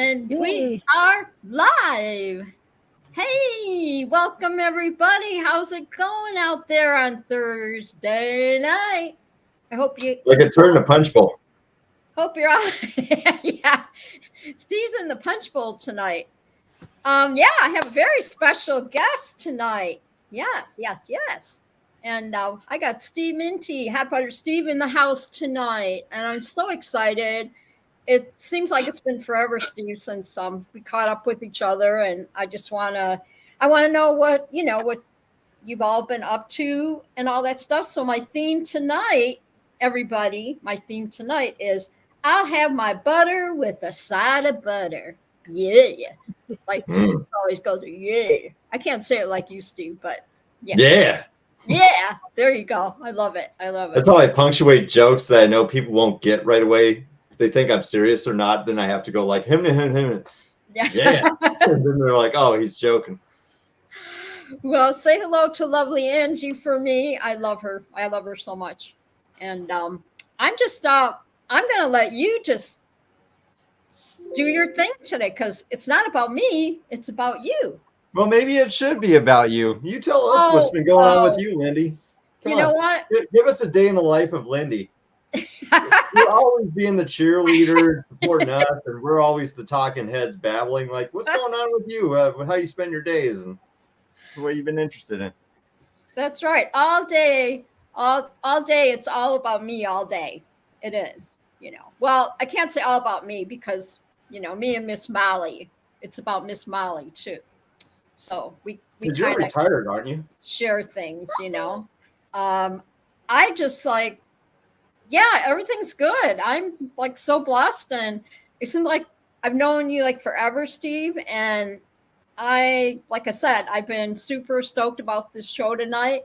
And we Yay. are live. Hey, welcome everybody. How's it going out there on Thursday night? I Like a turn in a punch bowl. hope you're all yeah. Steve's in the punch bowl tonight. I have a very special guest tonight. Yes. And I got Steve Minty, Hot Butter Steve in the house tonight, and I'm so excited. It seems like it's been forever, Steve, since we caught up with each other, and I want to know what you've all been up to and all that stuff. So my theme tonight, everybody, is I'll have my butter with a side of butter. Yeah, like Steve always goes, yeah. I can't say it like you, Steve, but Yeah. Yeah, there you go. I love it. That's how I punctuate jokes that I know people won't get right away. If they think I'm serious or not, then I have to go like him. Yeah. And then they're like, oh, he's joking. Well, say hello to lovely Angie for me. I love her. I love her so much. And I'm gonna let you just do your thing today because it's not about me, it's about you. Well, maybe it should be about you. You tell us what's been going on with you, Lindy. Come you know on. what? Give us a day in the life of Lindy. You're always being the cheerleader, supporting us, and we're always the talking heads babbling. Like, what's going on with you? How you spend your days and what you've been interested in? That's right. All day, it's all about me all day. It is, Well, I can't say all about me because, me and Miss Molly, it's about Miss Molly too. So we you're retired, aren't you? Share things, I just everything's good. I'm like so blessed, and it seems like I've known you like forever, Steve. And like I said, I've been super stoked about this show tonight,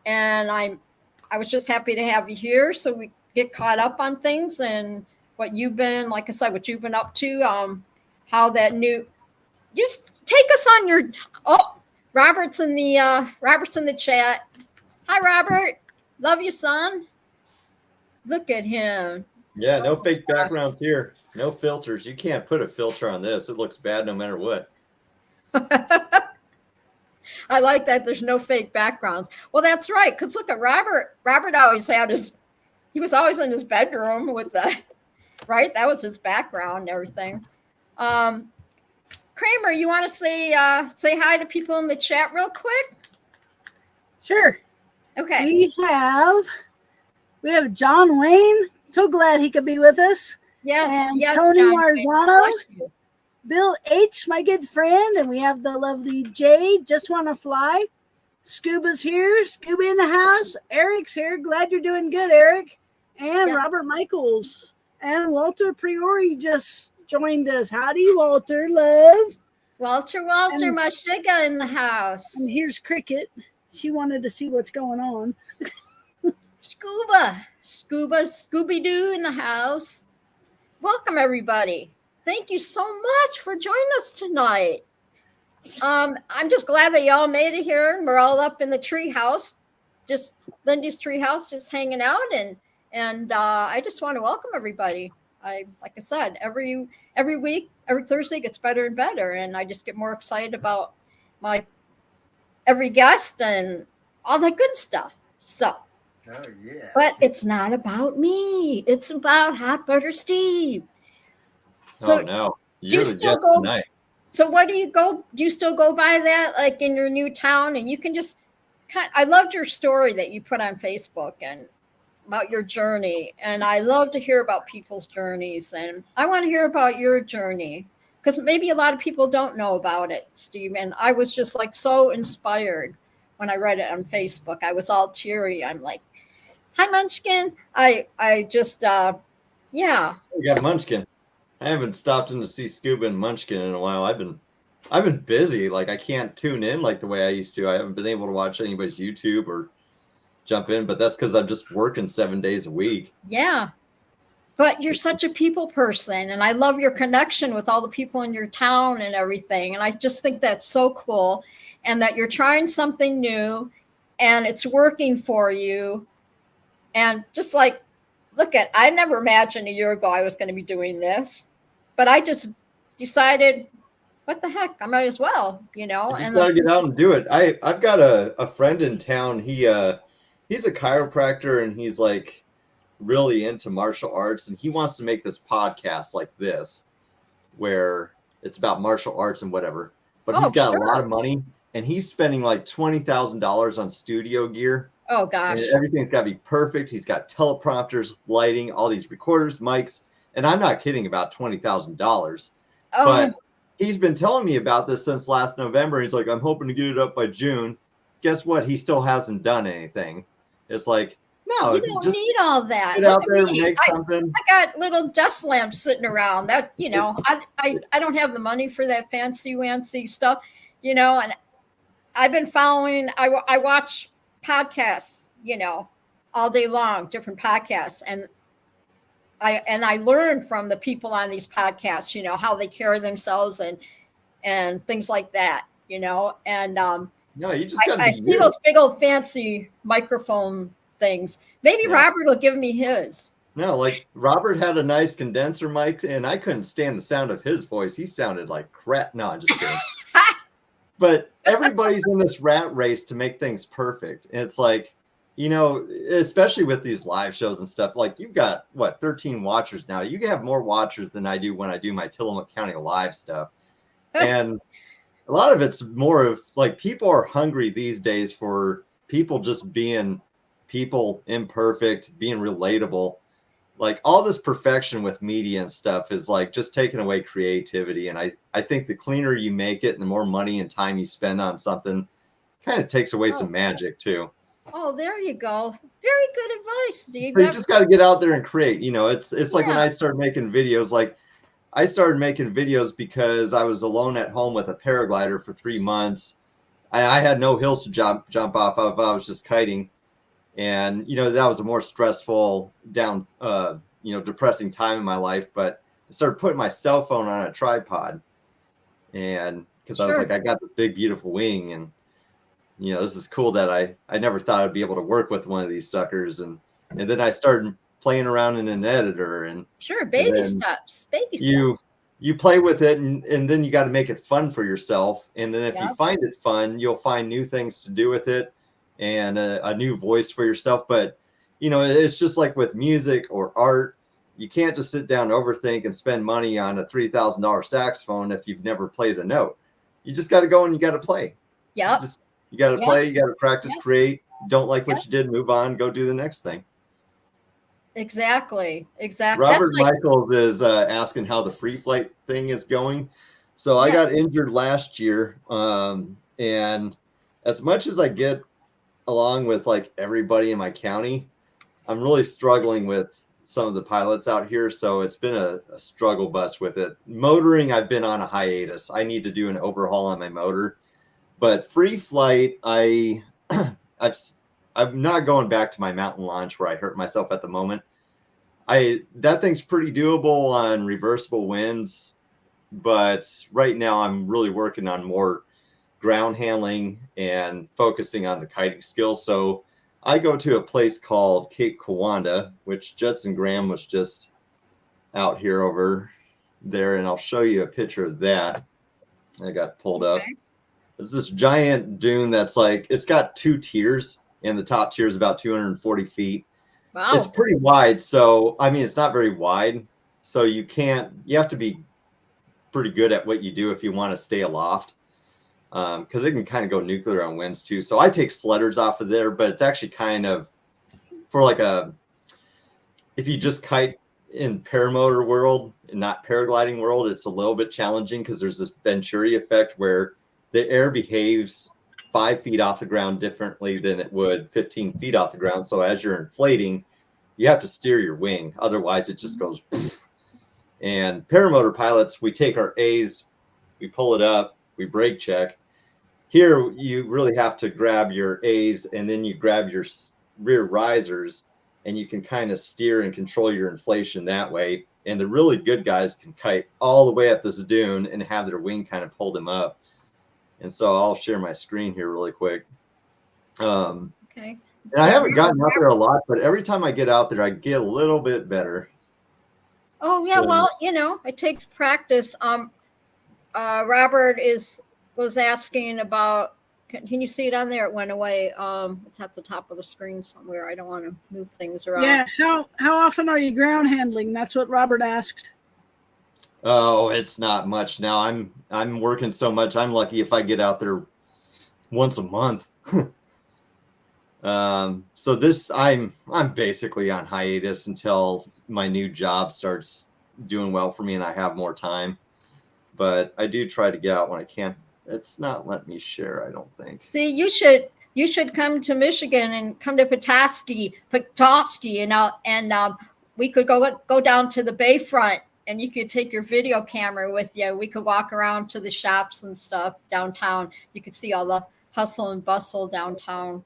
and I was just happy to have you here so we get caught up on things and what you've been, like I said, what you've been up to, how that new. Just take us on your. Oh, Robert's in the chat. Hi, Robert. Love you, son. Look at him. Yeah, no fake backgrounds here. No filters. You can't put a filter on this. It looks bad no matter what. I like that. There's no fake backgrounds. Well, that's right. Because look at Robert. Robert always he was always in his bedroom with right? That was his background and everything. Kramer, you want to say hi to people in the chat real quick? Sure. Okay. We have John Wayne. So glad he could be with us. Yes. And yes, Tony John, Marzano. Bill H, my good friend. And we have the lovely Jay, Just Want to Fly. Scuba's here. Scuba in the house. Eric's here. Glad you're doing good, Eric. And Robert Michaels. And Walter Priori just joined us. Howdy, Walter, love. Walter, my sugar in the house. And here's Cricket. She wanted to see what's going on. Scooby-Doo in the house. Welcome, everybody. Thank you so much for joining us tonight. I'm just glad that y'all made it here, and we're all up in the treehouse, just Lindy's treehouse, just hanging out, and I just want to welcome everybody. Like I said, every week, every Thursday gets better and better, and I just get more excited about my every guest and all that good stuff. So, but it's not about me. It's about Hot Butter Steve. So, no, you're the guest tonight. So what do you go? Do you still go by that, like in your new town? And you can just I loved your story that you put on Facebook and about your journey, and I love to hear about people's journeys, and I want to hear about your journey because maybe a lot of people don't know about it, Steve. And I was just like so inspired when I read it on Facebook. I was all teary. I'm like, hi, Munchkin. I just You got Munchkin. I haven't stopped in to see Scuba and Munchkin in a while. I've been busy. Like I can't tune in like the way I used to. I haven't been able to watch anybody's YouTube or jump in, but that's because I'm just working 7 days a week. Yeah. But you're such a people person, and I love your connection with all the people in your town and everything. And I just think that's so cool, and that you're trying something new and it's working for you. And just like, I never imagined a year ago I was going to be doing this, but I just decided, what the heck, I might as well, you know. You gotta get out and do it. I've got a friend in town. He's a chiropractor, and he's like really into martial arts, and he wants to make this podcast like this, where it's about martial arts and whatever. But he's got a lot of money, and he's spending like $20,000 on studio gear. Oh gosh. And everything's got to be perfect. He's got teleprompters, lighting, all these recorders, mics, and I'm not kidding about $20,000. Oh. But he's been telling me about this since last November. He's like, I'm hoping to get it up by June. Guess what? He still hasn't done anything. It's like, no, you don't need all that. Get out there and make something. I got little desk lamps sitting around. That, you know, I don't have the money for that fancy stuff, you know. And I've been following. I watch podcasts, you know, all day long, different podcasts, and I learn from the people on these podcasts, you know, how they carry themselves and things like that, you know. And no, you just gotta I see those big old fancy microphone things. Maybe Robert will give me his. No, like Robert had a nice condenser mic, and I couldn't stand the sound of his voice. He sounded like crap. No, I'm just kidding. But everybody's in this rat race to make things perfect. And it's like, you know, especially with these live shows and stuff, like you've got, 13 watchers now. You have more watchers than I do when I do my Tillamook County live stuff. And a lot of it's more of like people are hungry these days for people just being people, imperfect, being relatable. Like all this perfection with media and stuff is like just taking away creativity. And I think the cleaner you make it and the more money and time you spend on something kind of takes away some magic too. Oh, there you go. Very good advice, Steve. But you just got to get out there and create. You know, it's like when I started making videos, like I started making videos because I was alone at home with a paraglider for 3 months. I had no hills to jump off of. I was just kiting. And, you know, that was a more stressful, depressing time in my life. But I started putting my cell phone on a tripod. And because I was like, I got this big, beautiful wing. And, you know, this is cool that I never thought I'd be able to work with one of these suckers. And then I started playing around in an editor. And baby steps. You play with it, and then you got to make it fun for yourself. And then if you find it fun, you'll find new things to do with it and a new voice for yourself. But, you know, it's just like with music or art. You can't just sit down and overthink and spend money on a $3,000 saxophone if you've never played a note. You just got to go and you got to play. Yeah. You got to play. You got to practice, create. Don't like what you did, move on, go do the next thing. Exactly. Robert Michaels is asking how the free flight thing is going. So I got injured last year. And as much as I get along with like everybody in my county, I'm really struggling with some of the pilots out here. So it's been a struggle bus with it. Motoring, I've been on a hiatus. I need to do an overhaul on my motor. But free flight, I'm not going back to my mountain launch where I hurt myself at the moment. That thing's pretty doable on reversible winds, but right now I'm really working on more ground handling and focusing on the kiting skills. So I go to a place called Cape Kiwanda, which Judson Graham was just out here over there, and I'll show you a picture of that. I got pulled up. It's this giant dune that's like, it's got 2 tiers, and the top tier is about 240 feet. Wow. It's pretty wide. So, I mean, it's not very wide. So you have to be pretty good at what you do if you want to stay aloft. Because it can kind of go nuclear on winds too. So I take sledders off of there, but it's actually kind of for like if you just kite in paramotor world and not paragliding world, it's a little bit challenging because there's this Venturi effect where the air behaves 5 feet off the ground differently than it would 15 feet off the ground. So as you're inflating, you have to steer your wing. Otherwise, it just goes. And paramotor pilots, we take our A's, we pull it up, we brake check. Here, you really have to grab your A's and then you grab your rear risers and you can kind of steer and control your inflation that way. And the really good guys can kite all the way up this dune and have their wing kind of pull them up. And so I'll share my screen here really quick. Okay. And I haven't gotten out there a lot, but every time I get out there, I get a little bit better. Oh, yeah. So, well, you know, it takes practice. Robert was asking about. Can you see it on there? It went away. It's at the top of the screen somewhere. I don't want to move things around. Yeah. How often are you ground handling? That's what Robert asked. Oh, it's not much now. I'm working so much. I'm lucky if I get out there once a month. So this I'm basically on hiatus until my new job starts doing well for me and I have more time. But I do try to get out when I can. It's not letting me share, I don't think. See, you should come to Michigan and come to Petoskey, and we could go down to the Bayfront, and you could take your video camera with you. We could walk around to the shops and stuff downtown. You could see all the hustle and bustle downtown.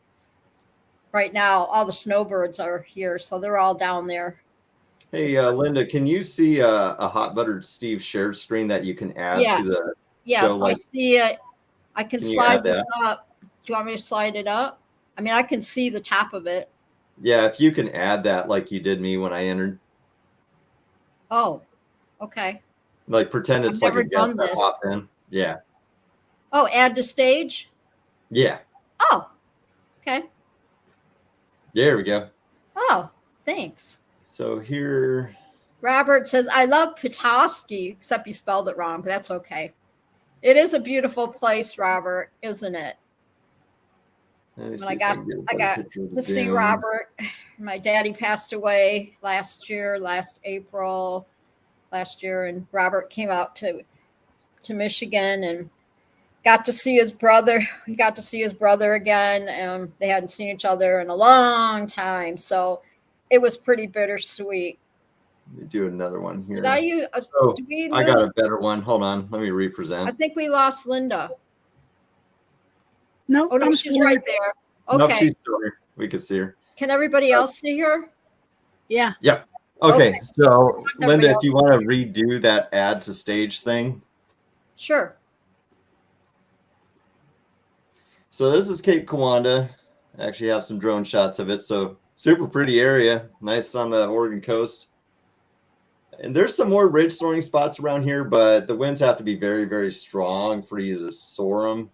Right now, all the snowbirds are here, so they're all down there. Hey, Linda, can you see a Hot Buttered Steve shared screen that you can add to the show? I see it. I can slide this that? up. Do you want me to slide it up? I mean, I can see the top of it. Yeah, if you can add that like you did me when I entered. Oh, okay. Like pretend it's like a guest that popped in. Yeah. Oh, add to stage? Yeah. Oh, okay. There we go. Oh, thanks. So here. Robert says, I love Petoskey, except you spelled it wrong, but that's okay. It is a beautiful place, Robert, isn't it? I got to see Robert. My daddy passed away last April, and Robert came out to Michigan and got to see his brother. He got to see his brother again, and they hadn't seen each other in a long time. So it was pretty bittersweet. Let me do another one here. I got a better one. Hold on. Let me represent. I think we lost Linda. No, oh, no, she's right there. Okay. Nope, she's still here. We can see her. Can everybody else see her? Yeah. Yep. Okay. So, Linda, if you want to redo that add to stage thing. Sure. So this is Cape Kiwanda. I actually have some drone shots of it. So super pretty area. Nice on the Oregon coast. And there's some more ridge soaring spots around here, but the winds have to be very, very strong for you to soar them.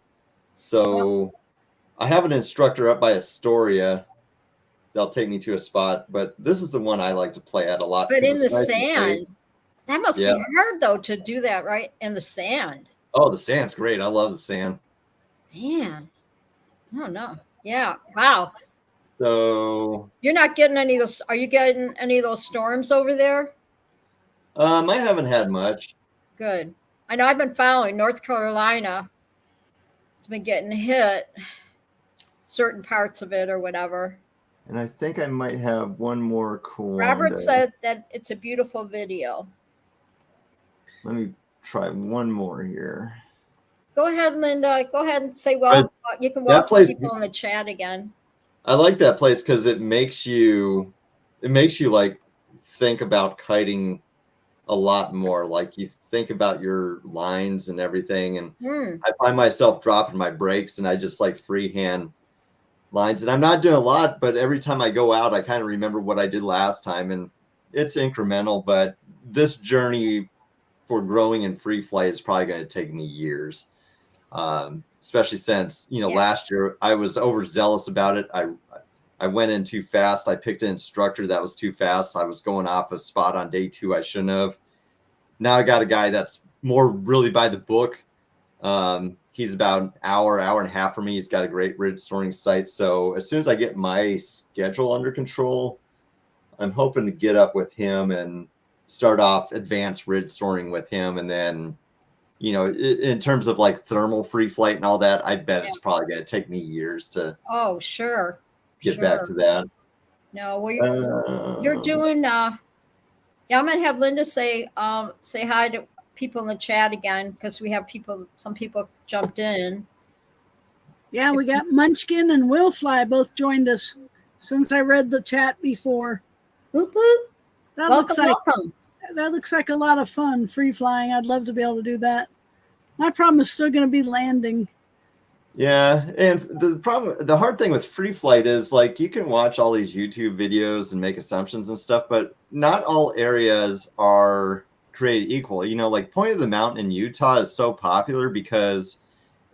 So I have an instructor up by Astoria. They'll take me to a spot, but this is the one I like to play at a lot. But in the sand, that must be hard though to do that, right? In the sand. Oh, the sand's great. I love the sand. Man, I don't know. Yeah. Wow. So you're not getting any of those. Are you getting any of those storms over there? I haven't had much. Good. I know I've been following North Carolina. It's been getting hit, certain parts of it or whatever. And I think I might have one more cool. Robert said that it's a beautiful video. Let me try one more here. Go ahead, Linda. Go ahead and say, well, you can welcome people in the chat again. I like that place because it makes you like think about kiting a lot more. Like you think about your lines and everything. And I find myself dropping my brakes and I just like freehand lines. And I'm not doing a lot, but every time I go out, I kind of remember what I did last time. And it's incremental, but this journey for growing in free flight is probably going to take me years. Especially since, last year I was overzealous about it. I went in too fast. I picked an instructor that was too fast. I was going off a spot on day 2 I shouldn't have. Now I got a guy that's more really by the book. He's about an hour and a half from me. He's got a great ridge soaring site. So as soon as I get my schedule under control, I'm hoping to get up with him and start off advanced ridge soaring with him. And then, in terms of like thermal free flight and all that, I bet it's probably going to take me years to get back to that. No, you're doing, I'm going to have Linda say hi to people in the chat again, because we have some people jumped in. Yeah, we got Munchkin and Will Fly both joined us since I read the chat before. Boop, boop. Welcome. That looks like a lot of fun, free flying. I'd love to be able to do that. My problem is still going to be landing. Yeah, and the hard thing with free flight is like you can watch all these YouTube videos and make assumptions and stuff, but not all areas are created equal. You know, like Point of the Mountain in Utah is so popular because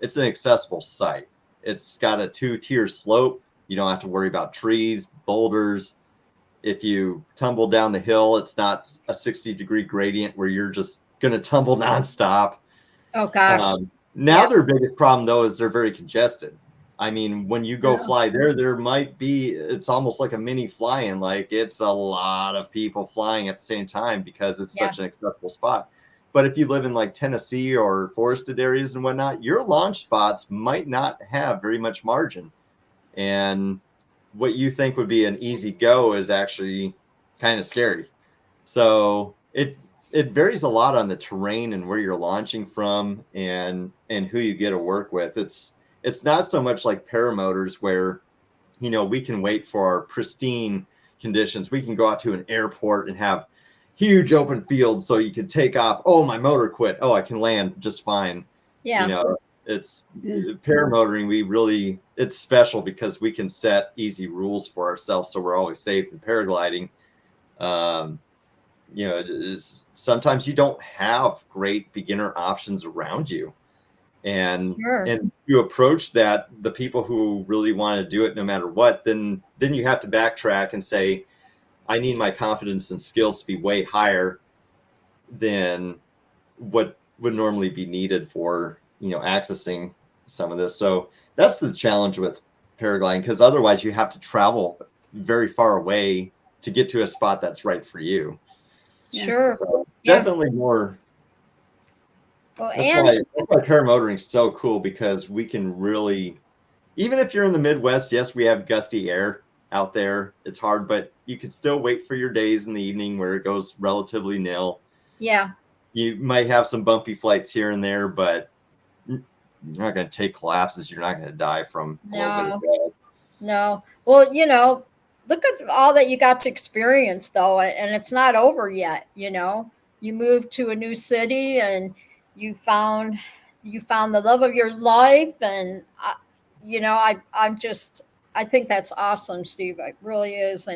it's an accessible site. It's got a 2-tier slope. You don't have to worry about trees, boulders. If you tumble down the hill, it's not a 60-degree gradient where you're just going to tumble nonstop. Oh gosh. Now their biggest problem though is they're very congested. I mean, when you go Yeah. fly there might be, it's almost like a mini fly-in. Like it's a lot of people flying at the same time because it's such an accessible spot. But if you live in like Tennessee or forested areas and whatnot, your launch spots might not have very much margin. And what you think would be an easy go is actually kind of scary. So it varies a lot on the terrain and where you're launching from and who you get to work with. It's not so much like paramotors where, you know, we can wait for our pristine conditions. We can go out to an airport and have huge open fields so you can take off. Oh, my motor quit. Oh, I can land just fine. Yeah. You know, it's paramotoring. It's special because we can set easy rules for ourselves. So we're always safe. In paragliding, you know, sometimes you don't have great beginner options around you. And you approach that, the people who really want to do it no matter what, then you have to backtrack and say, I need my confidence and skills to be way higher than what would normally be needed for, you know, accessing some of this. So that's the challenge with paragliding, because otherwise you have to travel very far away to get to a spot that's right for you. Sure. So definitely more. Well, that's why paramotoring is so cool, because we can really, even if you're in the Midwest, yes, we have gusty air out there. It's hard, but you can still wait for your days in the evening where it goes relatively nil. Yeah. You might have some bumpy flights here and there, but you're not going to take collapses. You're not going to die from a little bit of gas. No. Well, you know, look at all that you got to experience, though, and it's not over yet. You know, you moved to a new city and you found the love of your life, and you know, I think that's awesome, Steve. It really is,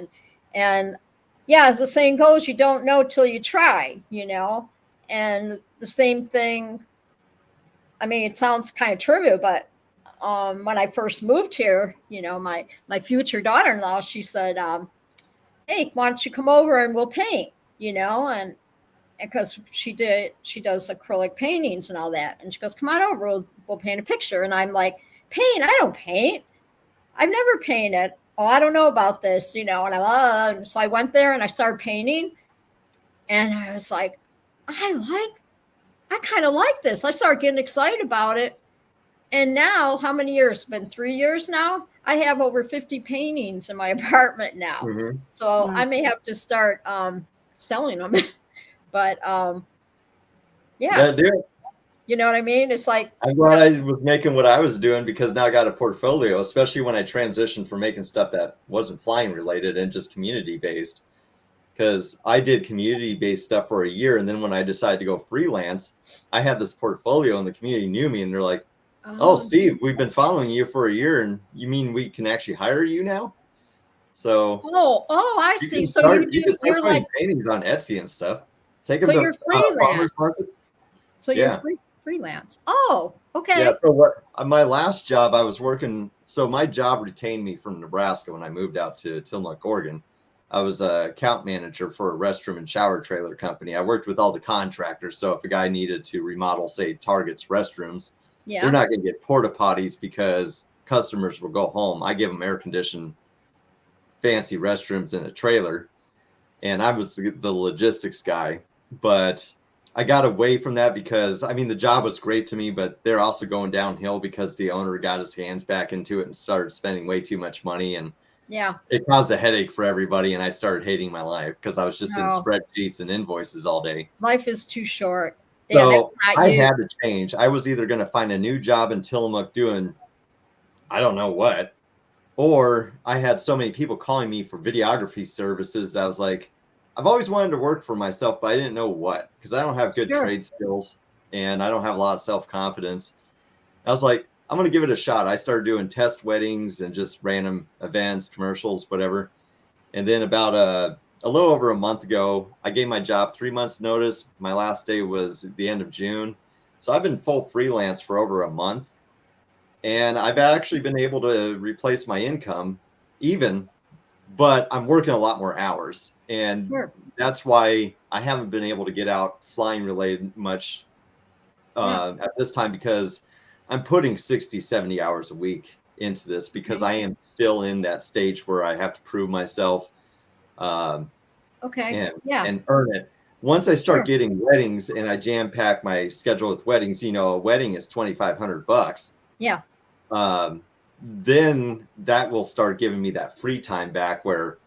and yeah, as the saying goes, you don't know till you try. You know, and the same thing. I mean, it sounds kind of trivial, but when I first moved here, you know, my future daughter-in-law, she said, "Hey, why don't you come over and we'll paint?" You know, and because she does acrylic paintings and all that, and she goes, "Come on over, we'll paint a picture." And I'm like, "Paint? I don't paint. I've never painted. Oh, I don't know about this, you know." And so I went there and I started painting, and I was like, I kind of like this. I started getting excited about it. And now, how many years? It's been 3 years now. I have over 50 paintings in my apartment now. Mm-hmm. So I may have to start selling them. But yeah, you know what I mean? It's like, I'm glad I was making what I was doing, because now I got a portfolio, especially when I transitioned from making stuff that wasn't flying related and just community based. Because I did community based stuff for a year, and then when I decided to go freelance, I had this portfolio, and the community knew me, and they're like, "Oh, Steve, we've been following you for a year, and you mean we can actually hire you now?" So I see. So you're like paintings on Etsy and stuff. Take so them you're to freelance. farmers markets. So you're freelance. Oh, okay. Yeah. So what? My last job, I was working. So my job retained me from Nebraska when I moved out to Tillamook, Oregon. I was a account manager for a restroom and shower trailer company. I worked with all the contractors. So if a guy needed to remodel, say, Target's restrooms, they're not going to get porta potties because customers will go home. I give them air conditioned, fancy restrooms in a trailer. And I was the logistics guy. But I got away from that because, I mean, the job was great to me, but they're also going downhill because the owner got his hands back into it and started spending way too much money. And it caused a headache for everybody. And I started hating my life because I was just in spreadsheets and invoices all day. Life is too short. So I had to change. I was either going to find a new job in Tillamook doing, I don't know what, or I had so many people calling me for videography services that I was like, I've always wanted to work for myself, but I didn't know what, because I don't have good trade skills and I don't have a lot of self-confidence. I was like, I'm going to give it a shot. I started doing test weddings and just random events, commercials, whatever. And then about a little over a month ago, I gave my job 3 months notice. My last day was the end of June. So I've been full freelance for over a month. And I've actually been able to replace my income even, but I'm working a lot more hours. And Sure. that's why I haven't been able to get out flying related much at this time, because I'm putting 60, 70 hours a week into this, because I am still in that stage where I have to prove myself Okay. and earn it. Once I start Sure. getting weddings and I jam pack my schedule with weddings, a wedding is $2,500. Yeah. Then that will start giving me that free time back where,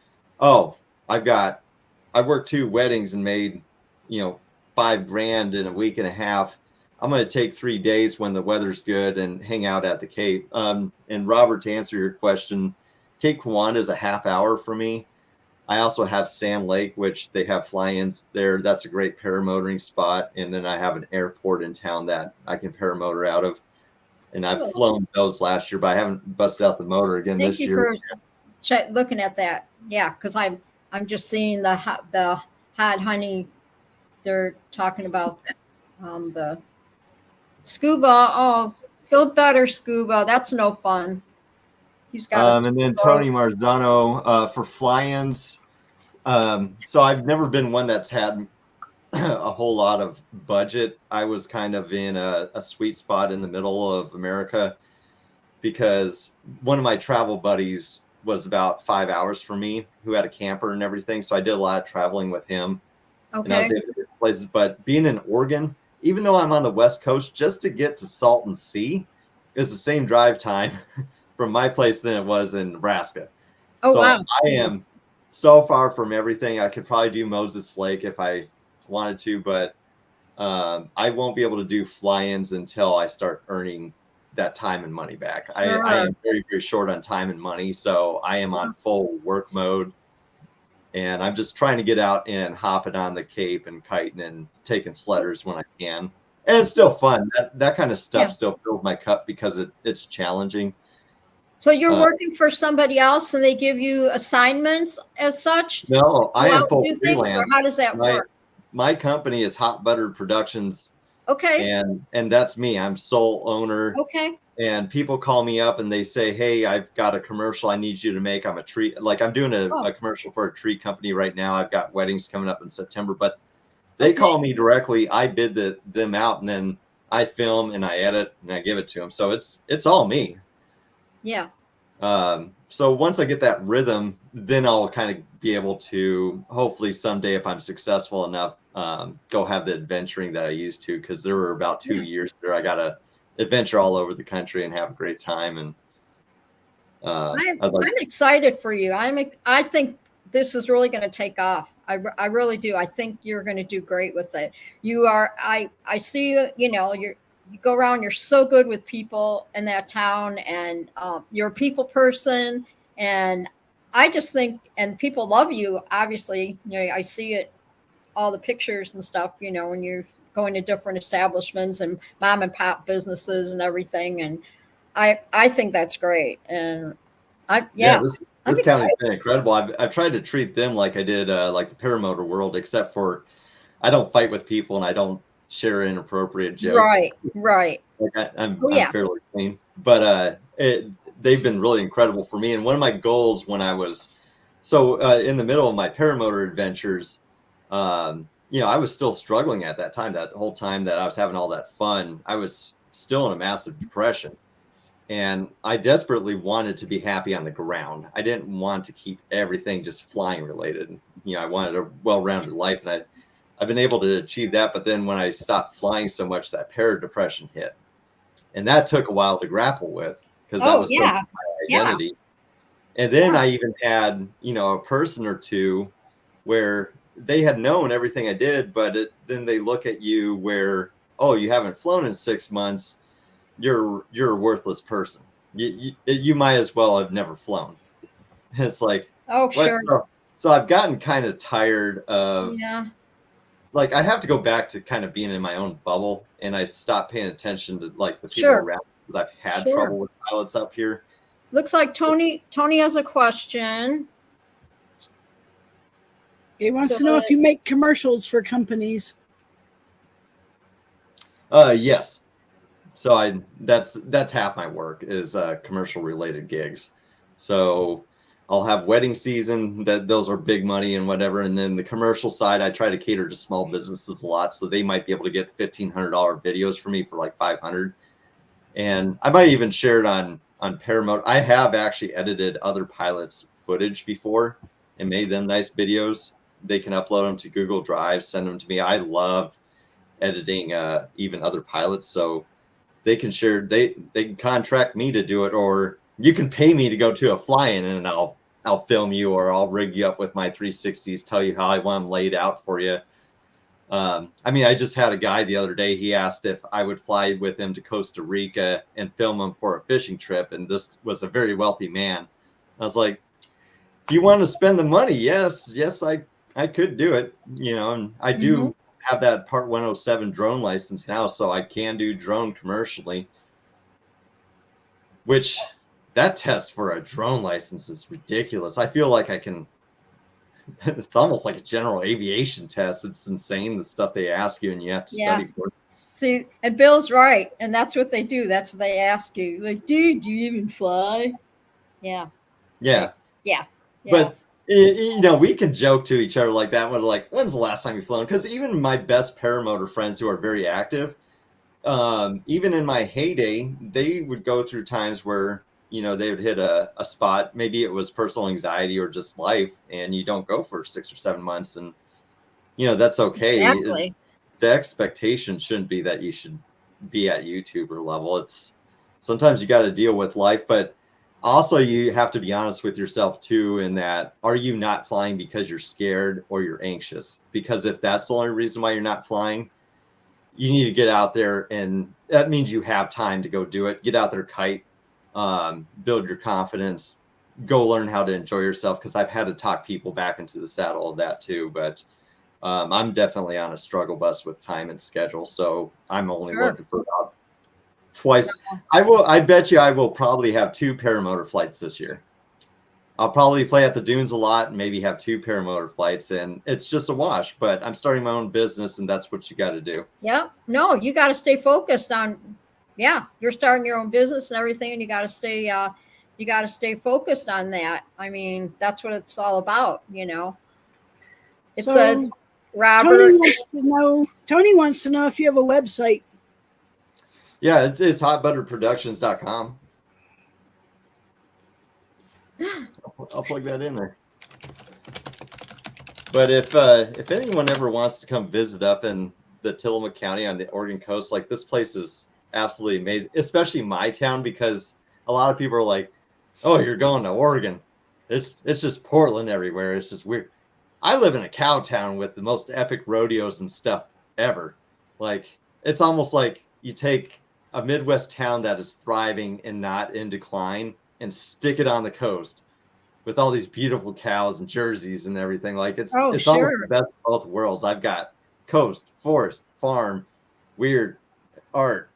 oh, I worked 2 weddings and made, $5,000 in a week and a half. I'm going to take 3 days when the weather's good and hang out at the Cape. And Robert, to answer your question, Cape Kiwanda is a half hour for me. I also have Sand Lake, which they have fly-ins there. That's a great paramotoring spot. And then I have an airport in town that I can paramotor out of. And I've flown those last year, but I haven't busted out the motor again Thank this you year. for looking at that. Yeah, because I'm just seeing the hot honey. They're talking about the scuba. Oh, feel better, scuba. That's no fun. He's got And then Tony Marzano for fly-ins. So I've never been one that's had a whole lot of budget. I was kind of in a sweet spot in the middle of America, because one of my travel buddies was about 5 hours from me, who had a camper and everything. So I did a lot of traveling with him. And I was able to get places. But being in Oregon, even though I'm on the West Coast, just to get to Salton Sea is the same drive time from my place than it was in Nebraska. Oh, so wow. I am so far from everything. I could probably do Moses Lake if I wanted to, but I won't be able to do fly-ins until I start earning that time and money back. I am very, very short on time and money, so I am on full work mode. And I'm just trying to get out and hopping on the Cape and kiting and taking sledders when I can. And it's still fun. That kind of stuff still fills my cup because it's challenging. So you're working for somebody else and they give you assignments as such? No, I am full freelance. Or how does that work? My company is Hot Buttered Productions. Okay. And that's me. I'm sole owner. Okay. And people call me up and they say, hey, I've got a commercial I need you to make. I'm a tree. Like I'm doing a commercial for a tree company right now. I've got weddings coming up in September, but they call me directly. I bid them out, and then I film and I edit and I give it to them. So it's all me. Yeah. So once I get that rhythm, then I'll kind of be able to, hopefully someday, if I'm successful enough, go have the adventuring that I used to, because there were about 2 years there. I got to adventure all over the country and have a great time. And I'm excited for you. I think this is really going to take off. I really do. I think you're going to do great with it. You are. I see you. You go around. You're so good with people in that town, and you're a people person. And I just think, and people love you. Obviously, I see it, all the pictures and stuff. When you're going to different establishments and mom and pop businesses and everything. And I think that's great. And this county's been incredible. I've tried to treat them like I did like the paramotor world, except for I don't fight with people and I don't share inappropriate jokes. Right. Like I'm fairly clean, but they've been really incredible for me. And one of my goals when I was in the middle of my paramotor adventures, I was still struggling at that time. That whole time that I was having all that fun, I was still in a massive depression. And I desperately wanted to be happy on the ground. I didn't want to keep everything just flying related. I wanted a well-rounded life, and I've been able to achieve that. But then when I stopped flying so much, that para-depression hit. And that took a while to grapple with, because that was my identity. And then I even had, a person or two where they had known everything I did, but then they look at you where, oh, you haven't flown in 6 months. You're a worthless person. You might as well have never flown. It's like, sure. So I've gotten kind of tired of, like, I have to go back to kind of being in my own bubble, and I stopped paying attention to like the people around, because I've had trouble with pilots up here. Looks like Tony has a question. He wants So, to know if you make commercials for companies. Yes. So that's half my work is commercial related gigs. So I'll have wedding season, that those are big money and whatever, and then the commercial side I try to cater to small businesses a lot, so they might be able to get $1,500 videos for me for like 500. And I might even share it on Paramount. I have actually edited other pilots' footage before and made them nice videos. They can upload them to Google Drive, send them to me. I love editing even other pilots, so they can share. They can contract me to do it, or you can pay me to go to a fly-in and I'll film you, or I'll rig you up with my 360s, tell you how I want them laid out for you. I mean, I just had a guy the other day. He asked if I would fly with him to Costa Rica and film him for a fishing trip, and this was a very wealthy man. I was like, if you want to spend the money, yes, I could do it, and I do have that Part 107 drone license now, so I can do drone commercially, which that test for a drone license is ridiculous. I feel like I can, it's almost like a general aviation test. It's insane, the stuff they ask you and you have to study for it. See, and Bill's right. And that's what they do. That's what they ask you. Like, dude, do you even fly? Yeah. Yeah. Yeah. But we can joke to each other like that. When like, when's the last time you've flown? Because even my best paramotor friends who are very active, even in my heyday, they would go through times where they would hit a spot. Maybe it was personal anxiety or just life, and you don't go for 6 or 7 months, and that's okay. Exactly. The expectation shouldn't be that you should be at YouTuber level. It's sometimes you got to deal with life, but also you have to be honest with yourself too, in that, are you not flying because you're scared or you're anxious? Because if that's the only reason why you're not flying, you need to get out there, and that means you have time to go do it. Get out there, kite, build your confidence, go learn how to enjoy yourself. Because I've had to talk people back into the saddle of that too. But I'm definitely on a struggle bus with time and schedule. So I'm only looking for about twice. I bet you I will probably have 2 paramotor flights this year. I'll probably play at the dunes a lot and maybe have 2 paramotor flights, and it's just a wash, but I'm starting my own business, and that's what you got to do. Yeah. No, you got to stay focused on, you're starting your own business and everything, and you got to stay focused on that. I mean, that's what it's all about, It says, Robert. Tony wants to know if you have a website. Yeah, it's hotbutterproductions.com. I'll plug that in there. But if anyone ever wants to come visit up in the Tillamook County on the Oregon coast, like, this place is absolutely amazing, especially my town, because a lot of people are like, oh, you're going to Oregon. It's just Portland everywhere. It's just weird. I live in a cow town with the most epic rodeos and stuff ever. Like, it's almost like you take a Midwest town that is thriving and not in decline and stick it on the coast with all these beautiful cows and jerseys and everything. Like, it's almost the best of both worlds. I've got coast, forest, farm, weird art,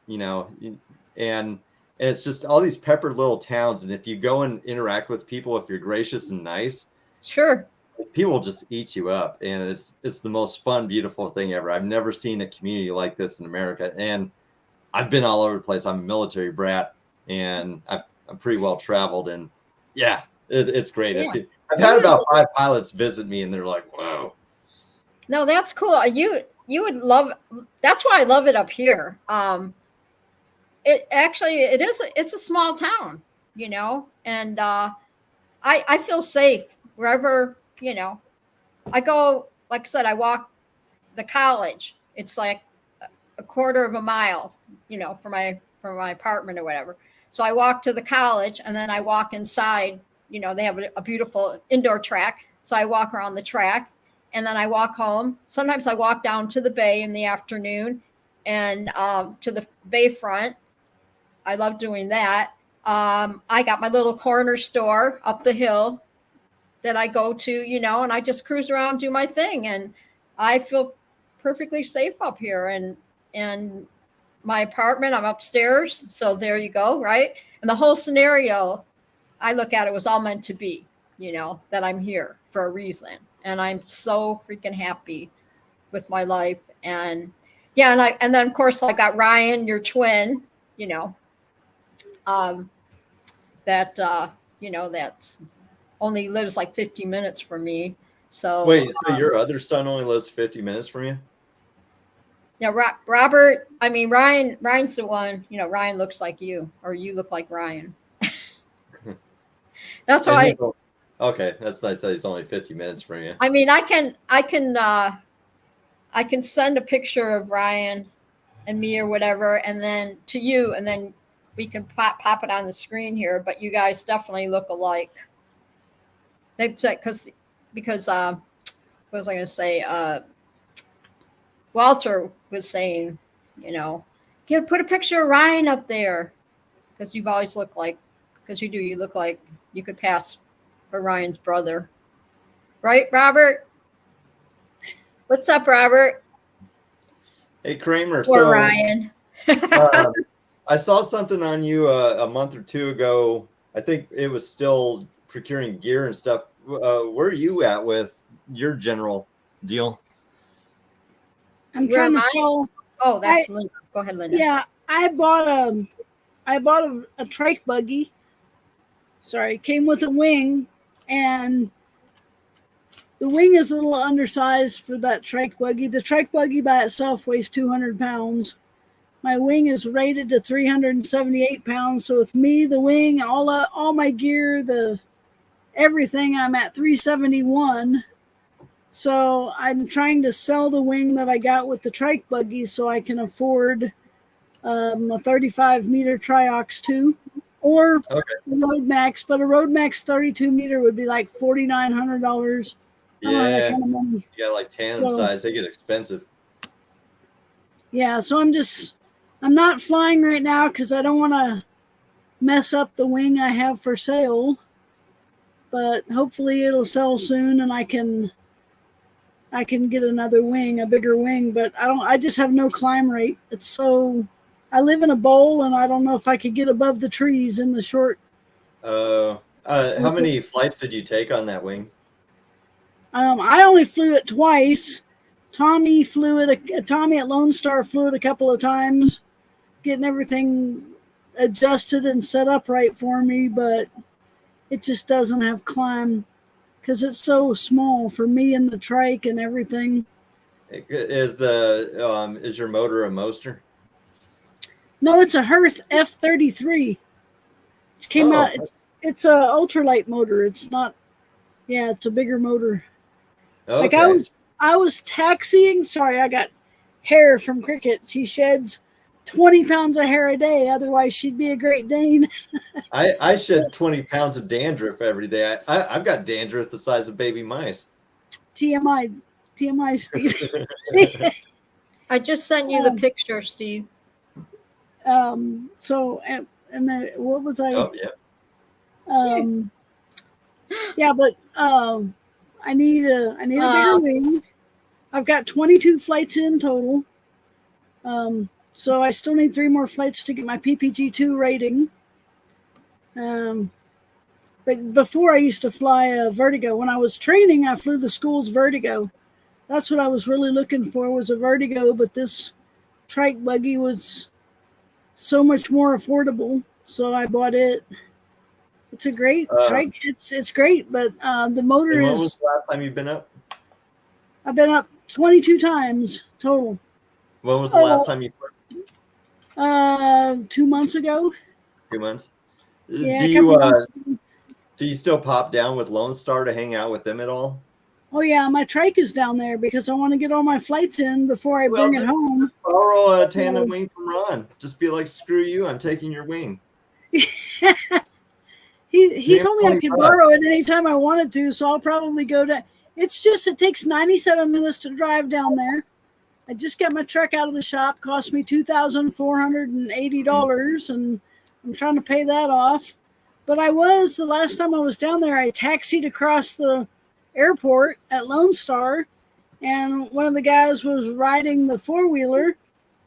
and it's just all these peppered little towns. And if you go and interact with people, if you're gracious and nice, people will just eat you up. And it's the most fun, beautiful thing ever. I've never seen a community like this in America. And I've been all over the place. I'm a military brat, and I'm pretty well traveled, and it's great. Yeah. I've had about 5 pilots visit me, and they're like, "Whoa!" No, that's cool. You would love. That's why I love it up here. It's a small town, and I feel safe wherever I go. Like I said, I walk the college. It's like a quarter of a mile, from my apartment or whatever. So I walk to the college, and then I walk inside. They have a beautiful indoor track. So I walk around the track, and then I walk home. Sometimes I walk down to the bay in the afternoon, and to the bayfront. I love doing that. I got my little corner store up the hill that I go to, and I just cruise around, do my thing. And I feel perfectly safe up here. And my apartment, I'm upstairs. So there you go. Right. And the whole scenario, I look at it was all meant to be, that I'm here for a reason. and I'm so freaking happy with my life. And yeah, and then of course I got Ryan, your twin, you know, that that only lives like 50 minutes from me. So Wait, so your other son only lives 50 minutes from you? yeah, Robert. I mean, Ryan's the one. You know, Ryan looks like you, or you look like Ryan. That's why. Okay, that's nice that he's only 50 minutes from you. I mean, I can send a picture of Ryan and me or whatever, and then to you, and then we can pop it on the screen here. But you guys definitely look alike. They because what was I going to say? Walter was saying, you know, put a picture of Ryan up there because you've always looked like, because you do, you look like you could pass for Ryan's brother, right, Robert? What's up, Robert? Hey, Kramer. Poor Ryan. I saw something on you a month or two ago. I think it was still procuring gear and stuff. Where are you at with your general deal? I'm trying to sell. Oh, that's Linda. Go ahead, Linda. Yeah, I bought a trike buggy. Sorry, it came with a wing, and the wing is a little undersized for that trike buggy. The trike buggy by itself weighs 200 pounds. My wing is rated to 378 pounds. So with me, the wing, all my gear, everything, I'm at 371. So I'm trying to sell the wing that I got with the trike buggy so I can afford a 35-meter Triox 2 or a Road Max. But a Road Max 32-meter would be like $4,900. Yeah, kind of money. Yeah, like tandem size, they get expensive. Yeah, so I'm not flying right now because I don't want to mess up the wing I have for sale. But hopefully it'll sell soon and I can get another wing, a bigger wing. But I just have no climb rate. I live in a bowl and I don't know if I could get above the trees in the short. How many flights did you take on that wing? I only flew it twice. Tommy at Lone Star flew it a couple of times, getting everything adjusted and set up right for me, but it just doesn't have climb because it's so small for me and the trike and everything. Is your motor a Moster? No, it's a Hearth F33. It came out. It's a ultralight motor. It's not. Yeah, it's a bigger motor. Okay. Like I was taxiing. Sorry, I got hair from Cricket. She sheds 20 pounds of hair a day. Otherwise, she'd be a Great Dane. I shed 20 pounds of dandruff every day. I've got dandruff the size of baby mice. TMI, Steve. I just sent you the picture, Steve. So and then what was I? Oh yeah. Yeah, but I need a bigger wing. I've got 22 flights in total. So I still need 3 more flights to get my PPG-2 rating. But before I used to fly a Vertigo. When I was training, I flew the school's Vertigo. That's what I was really looking for, was a Vertigo, but this trike buggy was so much more affordable, so I bought it. It's a great trike. It's great, but the motor is. When was the last time you've been up? I've been up 22 times total. When was the last time you flew? 2 months ago. 2 months. Yeah, do you still pop down with Lone Star to hang out with them at all? Oh yeah, my trike is down there because I want to get all my flights in before I bring it home. Borrow a tandem wing from Ron. Just be like, screw you, I'm taking your wing. He told me I could borrow it anytime I wanted to, so I'll probably go to. It takes 97 minutes to drive down there. I just got my truck out of the shop. Cost me $2,480, and I'm trying to pay that off. But the last time I was down there, I taxied across the airport at Lone Star, and one of the guys was riding the 4-wheeler,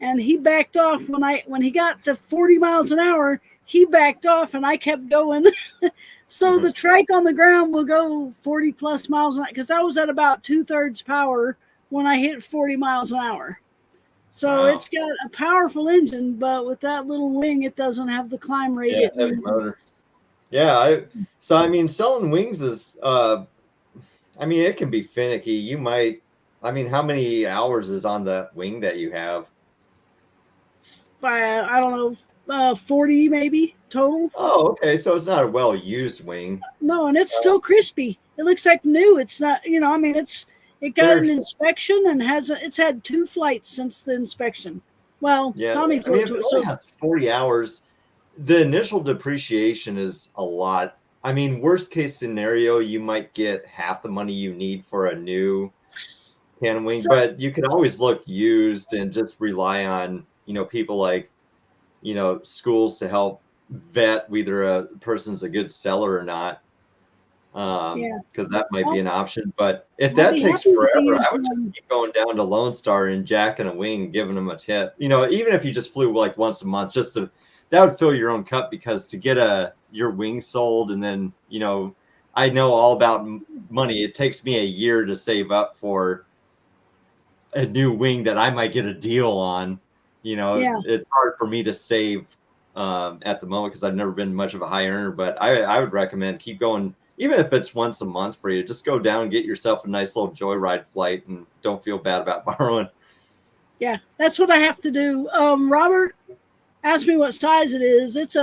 and he backed off when he got to 40 miles an hour. he backed off and I kept going. So the trike on the ground will go 40 plus miles an hour, because I was at about 2/3 power when I hit 40 miles an hour. So it's got a powerful engine, but with that little wing, it doesn't have the climb rate. Yeah, heavy motor. Yeah, so I mean, selling wings is, I mean, it can be finicky. You might, I mean, how many hours is on the wing that you have? I don't know, 40 maybe total. Oh, okay. So it's not a well-used wing. No, and it's still crispy. It looks like new. It's not, I mean, it got an inspection and it's had 2 flights since the inspection. Well, yeah, Tommy I mean, if told it only has 40 hours, the initial depreciation is a lot. I mean, worst case scenario, you might get half the money you need for a new cannon wing, but you can always look used and just rely on, people like, schools to help vet whether a person's a good seller or not. Because that might be an option. But if that takes forever, I would just keep going down to Lone Star and jacking a wing, giving them a tip. Even if you just flew like once a month, that would fill your own cup, because to get your wing sold, and then I know all about money. It takes me a year to save up for a new wing that I might get a deal on. It's hard for me to save at the moment because I've never been much of a high earner. But I would recommend keep going. Even if it's once a month for you, just go down and get yourself a nice little joyride flight, and don't feel bad about borrowing. Yeah, that's what I have to do. Robert asked me what size it is. It's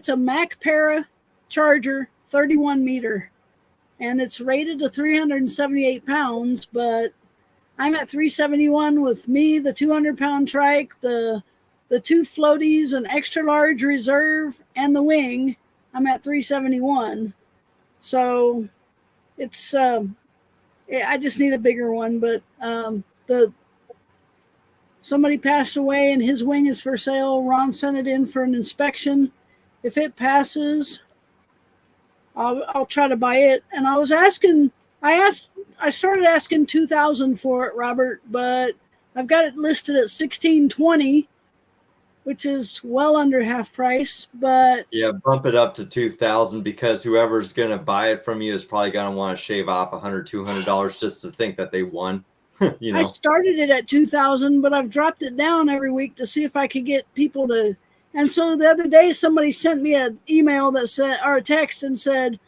a Mac Para Charger 31 meter, and it's rated to 378 pounds, but I'm at 371 with me, the 200-pound trike, the 2 floaties, an extra large reserve, and the wing. I'm at 371. So it's I just need a bigger one, but somebody passed away and his wing is for sale. Ron sent it in for an inspection. If it passes, I'll try to buy it. And I started asking $2,000 for it, Robert, but I've got it listed at $1,620, which is well under half price. But yeah, bump it up to $2,000, because whoever's going to buy it from you is probably going to want to shave off $100, $200 just to think that they won. I started it at $2,000, but I've dropped it down every week to see if I could get people to. And so the other day, somebody sent me an email that said, or a text, and said,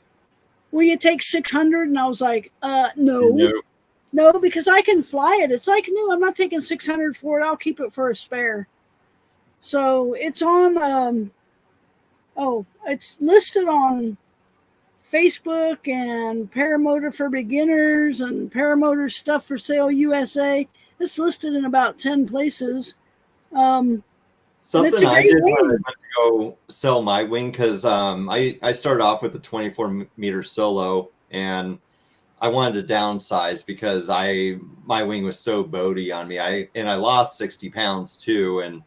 "Will you take $600?" And I was like, no, because I can fly it. It's like new. I'm not taking $600 for it. I'll keep it for a spare. So it's on. It's listed on Facebook and Paramotor for Beginners and Paramotor Stuff for Sale USA. It's listed in about 10 places. Something I did when I went to go sell my wing, because I started off with a 24-meter solo, and I wanted to downsize because my wing was so boaty on me. I lost 60 pounds too, and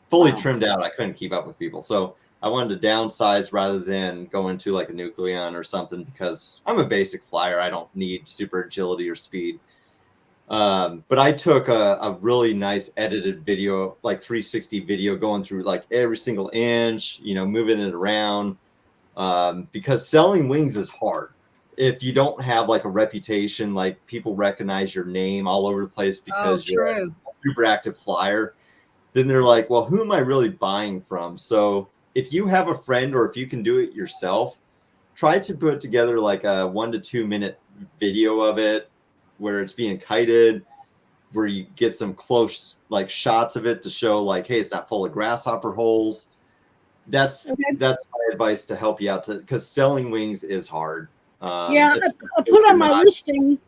fully trimmed out. I couldn't keep up with people. So I wanted to downsize rather than go into like a Nucleon or something, because I'm a basic flyer. I don't need super agility or speed. But I took a really nice edited video, like 360 video, going through like every single inch, moving it around, because selling wings is hard. If you don't have like a reputation, like people recognize your name all over the place because you're a super active flyer, then they're like, well, who am I really buying from? So if you have a friend, or if you can do it yourself, try to put together like a 1 to 2 minute video of it, where it's being kited, where you get some close like shots of it to show like, hey, it's not full of grasshopper holes. That's my advice to help you out, because selling wings is hard. I put on my listing.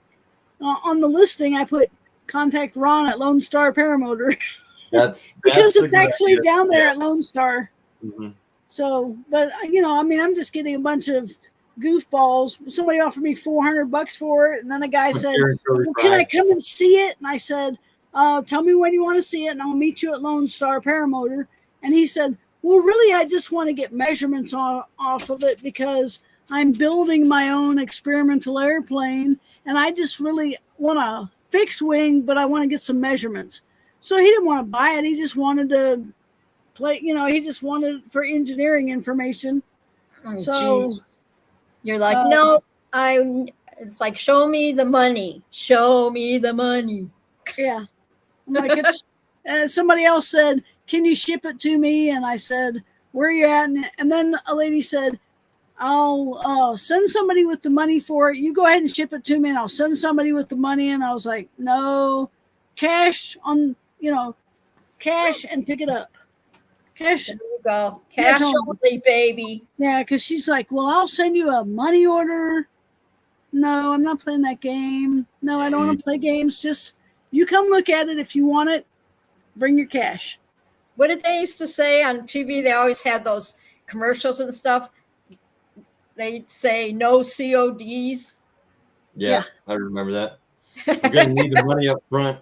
On the listing, I put contact Ron at Lone Star Paramotor. That's because it's actually down there at Lone Star. Mm-hmm. So, but I'm just getting a bunch of goofballs. Somebody offered me $400 for it, and then a guy said, well, "Can I come and see it?" And I said, "Tell me when you want to see it, and I'll meet you at Lone Star Paramotor." And he said, "Well, really, I just want to get measurements off of it, because I'm building my own experimental airplane, and I just really want a fixed wing, but I want to get some measurements." So he didn't want to buy it. He just wanted to play. He just wanted for engineering information. Oh, So geez. You're like, no, it's like, show me the money. Show me the money. Yeah. I'm like, it's somebody else said, can you ship it to me? And I said, where are you at? And then a lady said, I'll send somebody with the money for it. You go ahead and ship it to me and I'll send somebody with the money. And I was like, no, cash cash and pick it up. Cash. There you go. Cash only, baby. Yeah, because she's like, well, I'll send you a money order. No, I'm not playing that game. No, I don't want to play games. Just you come look at it. If you want it, bring your cash. What did they used to say on TV? They always had those commercials and stuff. They'd say no CODs. Yeah. I remember that. We're going to need the money up front.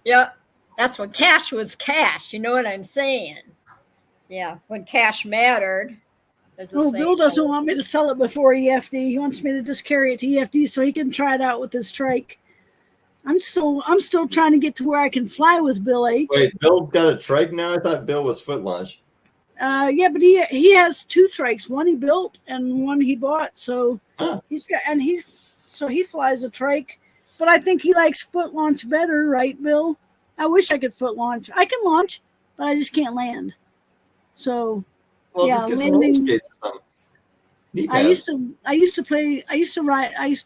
Yeah, that's when cash was cash. You know what I'm saying? Yeah, when cash mattered. Bill doesn't want me to sell it before EFD. He wants me to just carry it to EFD so he can try it out with his trike. I'm still trying to get to where I can fly with Bill H. Wait, Bill's got a trike now? I thought Bill was foot launch. Yeah, but he has two trikes. One he built and one he bought. So he flies a trike. But I think he likes foot launch better, right, Bill? I wish I could foot launch. I can launch, but I just can't land. So just get some roller skates or something. I used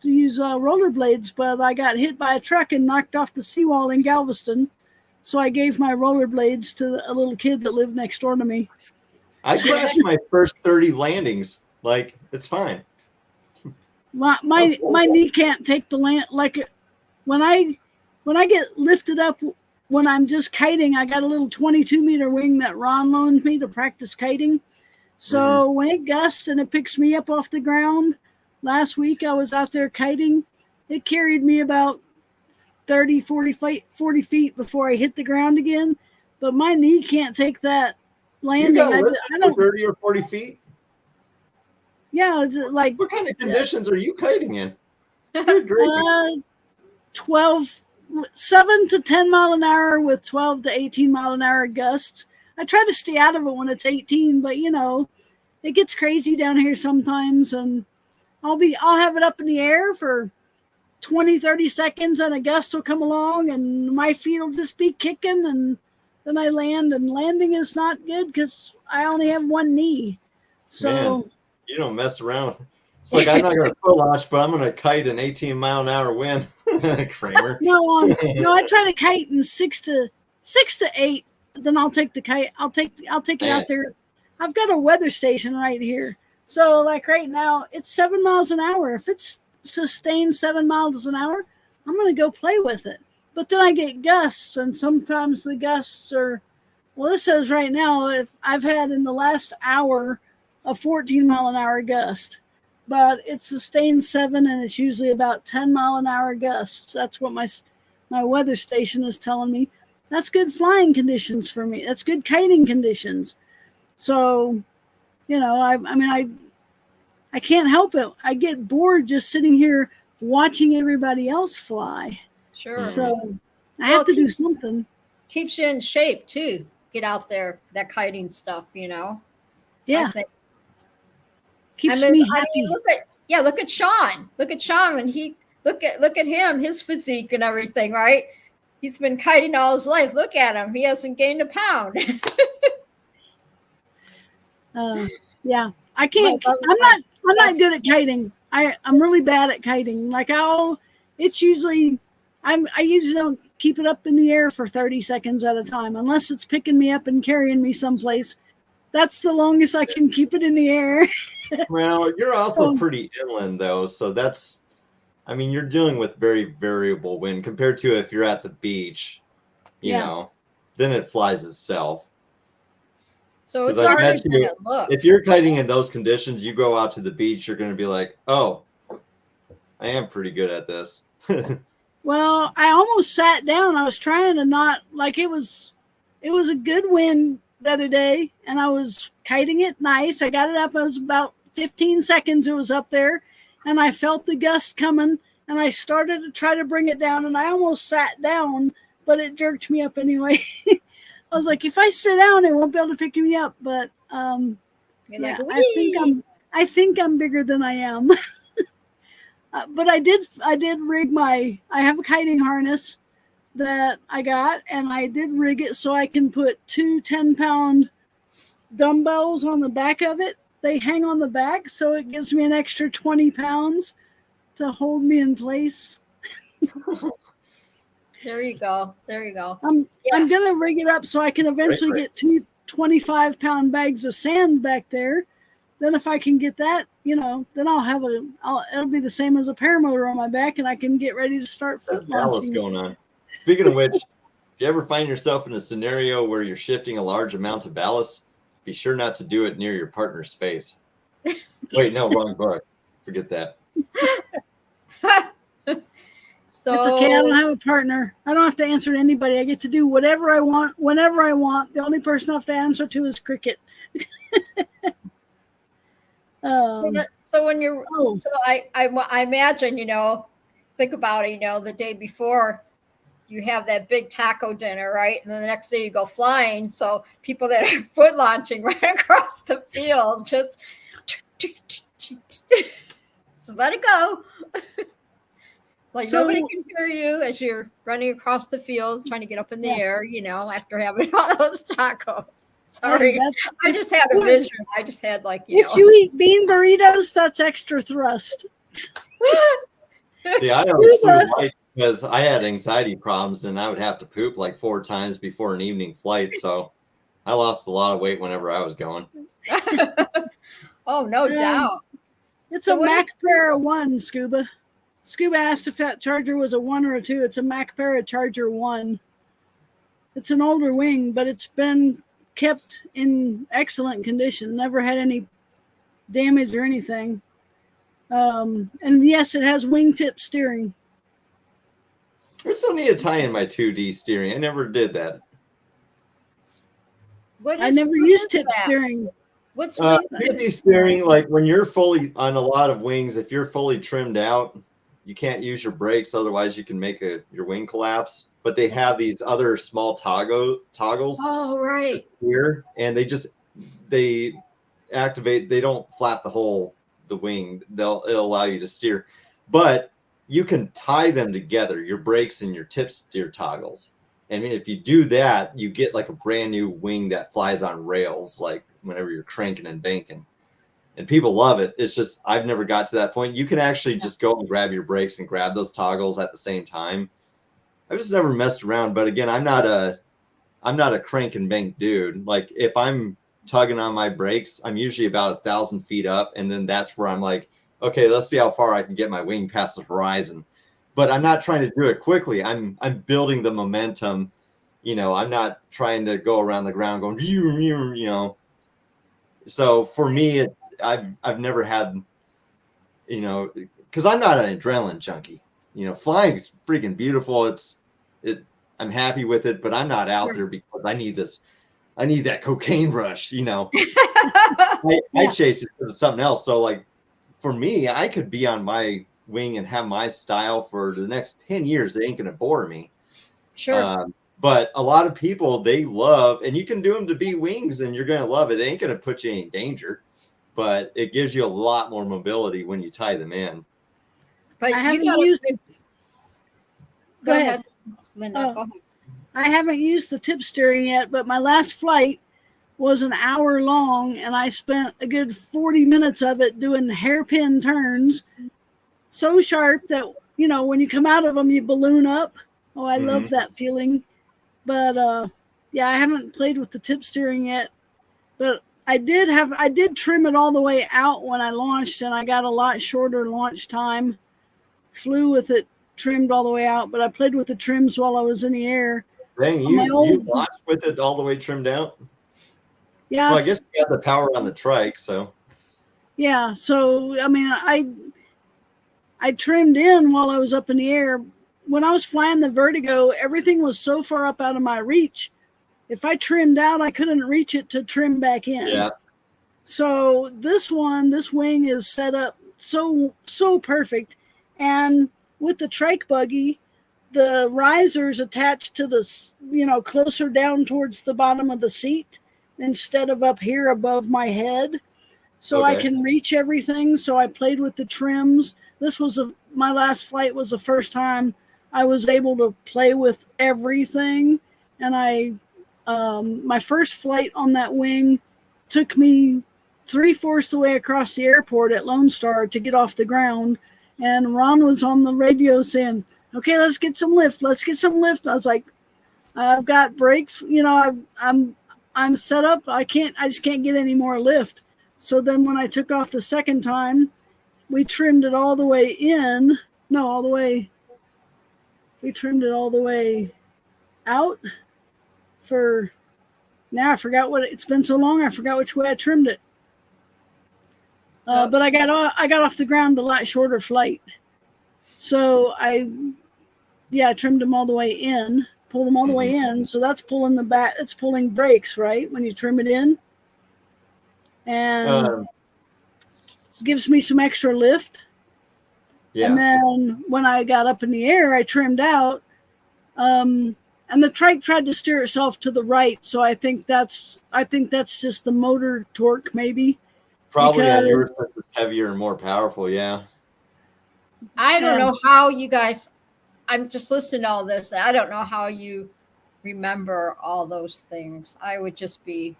to use rollerblades, but I got hit by a truck and knocked off the seawall in Galveston. So I gave my rollerblades to a little kid that lived next door to me. I crashed my first 30 landings. Like, it's fine. My knee can't take the land. Like when I get lifted up when I'm just kiting, I got a little 22-meter wing that Ron loaned me to practice kiting. So when it gusts and it picks me up off the ground, last week I was out there kiting. It carried me about 40 feet before I hit the ground again. But my knee can't take that landing. You got lifted for 30 or 40 feet? Yeah, it's like. What kind of conditions are you kiting in? 7 to 10 mile an hour with 12 to 18 mile an hour gusts. I try to stay out of it when it's 18, but it gets crazy down here sometimes, and I'll have it up in the air for 20, 30 seconds and a gust will come along and my feet will just be kicking, and then I land, and landing is not good because I only have one knee. So man, you don't mess around. It's like, I'm not going to full launch, but I'm going to kite an 18-mile-an-hour wind. Kramer. No, I try to kite in 6 to 8. Then I'll take the kite. I'll take it out there. I've got a weather station right here. So like right now, it's 7 miles an hour. If it's sustained 7 miles an hour, I'm going to go play with it. But then I get gusts, and sometimes the gusts are, well, this says right now, if I've had in the last hour a 14-mile-an-hour gust. But it's sustained 7, and it's usually about 10-mile-an-hour gusts. That's what my weather station is telling me. That's good flying conditions for me. That's good kiting conditions. So, I can't help it. I get bored just sitting here watching everybody else fly. Sure. So I have to do something. Keeps you in shape too. Get out there, that kiting stuff, Yeah. I think. Keeps me happy. Look at Sean. Look at Sean, and look at him, his physique and everything, right? He's been kiting all his life. Look at him. He hasn't gained a pound. Yeah. I can't. I'm not good at kiting. I'm really bad at kiting. Like I usually don't keep it up in the air for 30 seconds at a time, unless it's picking me up and carrying me someplace. That's the longest I can keep it in the air. Well, you're also pretty inland though, so you're dealing with very variable wind compared to if you're at the beach, you know, then it flies itself. So it's already going to look. If you're kiting in those conditions, you go out to the beach, you're going to be like, oh, I am pretty good at this. Well, I almost sat down. I was trying to not, like it was a good wind the other day, and I was kiting it nice. I got it up. It was about 15 seconds. It was up there, and I felt the gust coming, and I started to try to bring it down, and I almost sat down, but it jerked me up anyway. I was like, if I sit down, it won't be able to pick me up. But You're yeah, like, I think I'm bigger than I am. But I did rig I have a kiting harness that I got, and I did rig it so I can put two 10-pound dumbbells on the back of it. They hang on the back, so it gives me an extra 20 pounds to hold me in place. There you go. There you go. I'm gonna rig it up so I can eventually get two 25-pound bags of sand back there. Then if I can get that, then it'll be the same as a paramotor on my back, and I can get ready to start foot launching. Going on. Speaking of which, if you ever find yourself in a scenario where you're shifting a large amount of ballast, be sure not to do it near your partner's face. Wait, no, wrong book. Forget that. So it's okay. I don't have a partner. I don't have to answer to anybody. I get to do whatever I want, whenever I want. The only person I have to answer to is Cricket. So when you're, so I imagine, think about it, the day before you have that big taco dinner, right? And then the next day you go flying. So people that are foot launching right across the field, just let it go. Like nobody can hear you as you're running across the field, trying to get up in the air, after having all those tacos. Sorry, I just had a vision. I just had if you eat bean burritos, that's extra thrust. See, I always flew light because I had anxiety problems and I would have to poop like 4 times before an evening flight. So I lost a lot of weight whenever I was going. Oh, no doubt. It's a Mac Para 1, Scuba. Scuba asked if that Charger was a 1 or a 2. It's a Mac Para Charger 1. It's an older wing, but it's been kept in excellent condition. Never had any damage or anything. And yes, it has wingtip steering. I still need to tie in my 2D steering. I never did that. I never used tip steering. What's 2D steering? Like when you're fully on a lot of wings, if you're fully trimmed out, you can't use your brakes. Otherwise, you can make your wing collapse. But they have these other small toggles. Oh, right. Steer, and they activate. They don't flap the wing. It'll allow you to steer, but you can tie them together. Your brakes and your tip steer toggles. I mean, if you do that, you get like a brand new wing that flies on rails, like whenever you're cranking and banking. And people love it. It's just I've never got to that point. You can actually just go and grab your brakes and grab those toggles at the same time. I've just never messed around, but again, I'm not a crank and bank dude. Like if I'm tugging on my brakes, I'm usually about 1,000 feet up, and then that's where I'm like, okay, let's see how far I can get my wing past the horizon. But I'm not trying to do it quickly. I'm building the momentum. I'm not trying to go around the ground going, So for me, I've never had, because I'm not an adrenaline junkie. Flying's freaking beautiful. I'm happy with it, but I'm not out there because I need that cocaine rush. I chase it because it's something else. So like for me, I could be on my wing and have my style for the next 10 years. It ain't going to bore me. Sure. But a lot of people, they love, and you can do them to be wings and you're going to love it. It ain't going to put you in danger, but it gives you a lot more mobility when you tie them in. But I haven't used. Go ahead, Linda. Go ahead. I haven't used the tip steering yet, but my last flight was an hour long, and I spent a good 40 minutes of it doing hairpin turns, so sharp that when you come out of them, you balloon up. Oh, I love that feeling. But I haven't played with the tip steering yet. But I did trim it all the way out when I launched, and I got a lot shorter launch time. Flew with it trimmed all the way out, but I played with the trims while I was in the air. Dang, you launched with it all the way trimmed out? Yeah. Well, I guess you got the power on the trike, so. Yeah, so I mean, I trimmed in while I was up in the air. When I was flying the Vertigo, everything was so far up out of my reach. If I trimmed out, I couldn't reach it to trim back in. Yeah. So this wing is set up so perfect. And with the trike buggy, the risers attached to the, closer down towards the bottom of the seat instead of up here above my head. So I can reach everything. So I played with the trims. This was my last flight was the first time I was able to play with everything. And my first flight on that wing took me 3/4 the way across the airport at Lone Star to get off the ground. And Ron was on the radio saying, "Okay, let's get some lift. Let's get some lift." I was like, "I've got brakes. I'm set up. I just can't get any more lift." So then when I took off the second time, we trimmed it all the way in. No, all the way. We trimmed it all the way out for, now I forgot it's been so long, I forgot which way I trimmed it. But I got off the ground a lot shorter flight. So I trimmed them all the way in, pulled them all the way in. So that's pulling the back, it's pulling brakes, right? When you trim it in. And gives me some extra lift. Yeah. And then when I got up in the air, I trimmed out. And the trike tried to steer itself to the right. So I think that's just the motor torque, maybe. Probably on yours it's heavier and more powerful, yeah. I don't know how you guys, I'm just listening to all this. I don't know how you remember all those things. I would just be.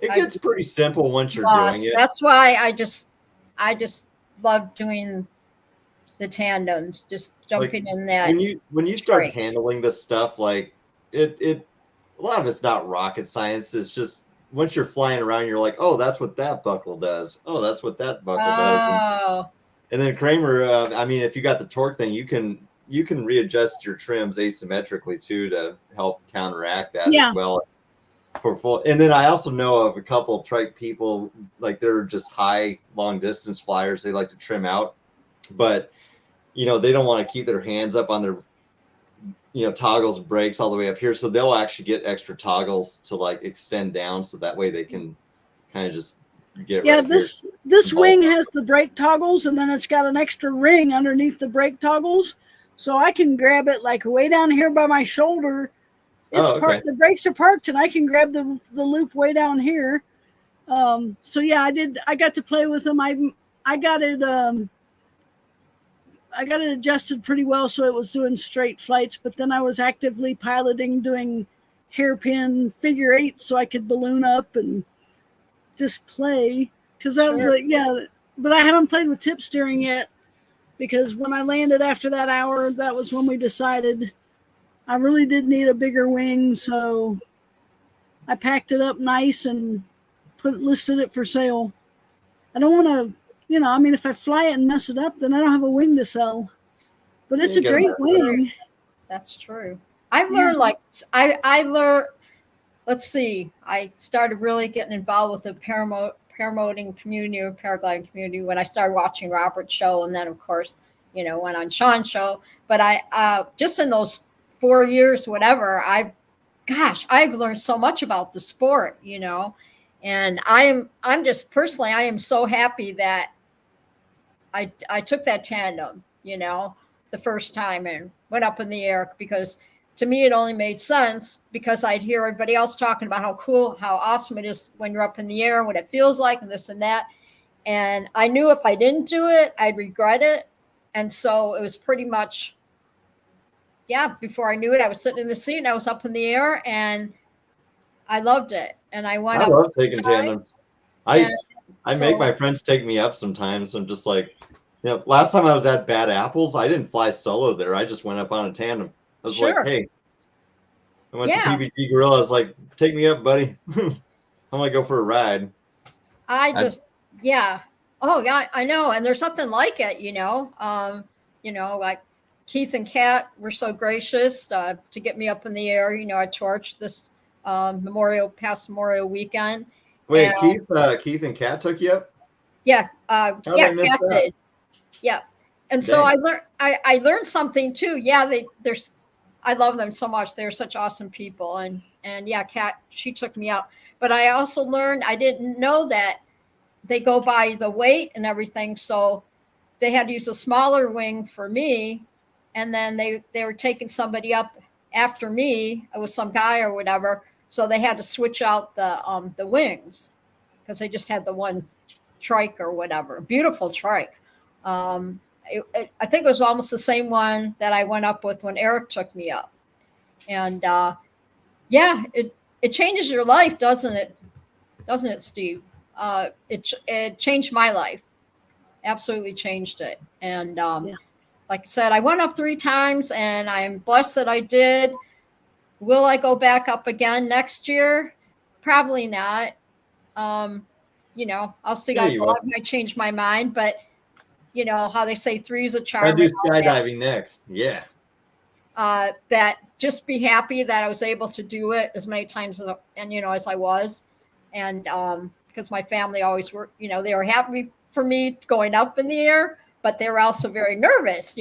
It gets pretty simple once you're doing it. That's why I just love doing the tandems, just jumping in that. When you start handling this stuff, like it a lot of it's not rocket science. It's just once you're flying around, you're like, oh, that's what that buckle does. Oh, that's what that buckle does. And then Kramer, if you got the torque thing, you can readjust your trims asymmetrically too to help counteract that as well. For full, and then I also know of a couple of trike people, like they're just high long distance flyers. They like to trim out, but they don't want to keep their hands up on their toggles, brakes all the way up here. So they'll actually get extra toggles to like extend down, so that way they can kind of just get. Yeah, this wing has the brake toggles, and then it's got an extra ring underneath the brake toggles, so I can grab it like way down here by my shoulder. The brakes are parked, and I can grab the loop way down here. So yeah, I got to play with them. I got it adjusted pretty well, so it was doing straight flights. But then I was actively piloting, doing hairpin figure eights, so I could balloon up and just play. Because I was like, but I haven't played with tip steering yet. Because when I landed after that hour, that was when we decided I really did need a bigger wing, so I packed it up nice and listed it for sale. I don't want to, if I fly it and mess it up, then I don't have a wing to sell. But it's a great wing. That's true. I've learned I learned. Let's see. I started really getting involved with the paramotoring community or paragliding community when I started watching Robert's show, and then of course, went on Sean's show. But I just in those 4 years, whatever, I've learned so much about the sport, and I'm just personally, I am so happy that I took that tandem, the first time and went up in the air, because to me, it only made sense because I'd hear everybody else talking about how cool, how awesome it is when you're up in the air and what it feels like and this and that. And I knew if I didn't do it, I'd regret it. And so it was pretty much, before I knew it, I was sitting in the seat and I was up in the air and I loved it. And I went up. I love taking tandems. I make my friends take me up sometimes. I'm just like, last time I was at Bad Apples, I didn't fly solo there. I just went up on a tandem. I was like, hey, I went to PBG Gorilla. I was like, take me up, buddy. I'm going to go for a ride. Oh, yeah, I know. And there's nothing like it, like Keith and Kat were so gracious to get me up in the air. I torched this past Memorial weekend. Wait, Keith and Kat took you up? Yeah. Kat did. Yeah. And so I learned something too. Yeah, I love them so much. They're such awesome people. And Kat, she took me up. But I also learned, I didn't know that they go by the weight and everything. So they had to use a smaller wing for me and then they were taking somebody up after me with some guy or whatever. So they had to switch out the wings because they just had the one trike or whatever. Beautiful trike. I think it was almost the same one that I went up with when Eric took me up. And yeah, it changes your life, doesn't it? Doesn't it, Steve? It changed my life. Absolutely changed it. And Yeah. like I said, I went up 3 times, and I'm blessed that I did. Will I go back up again next year? Probably not. You know, I'll see. Yeah, I you will. might change my mind, but you know how they say 3 is a I charm. do and all that. skydiving next. Yeah. That just be happy that I was able to do it as many times as I was, and because my family always were, they were happy for me going up in the air, but they were also very nervous,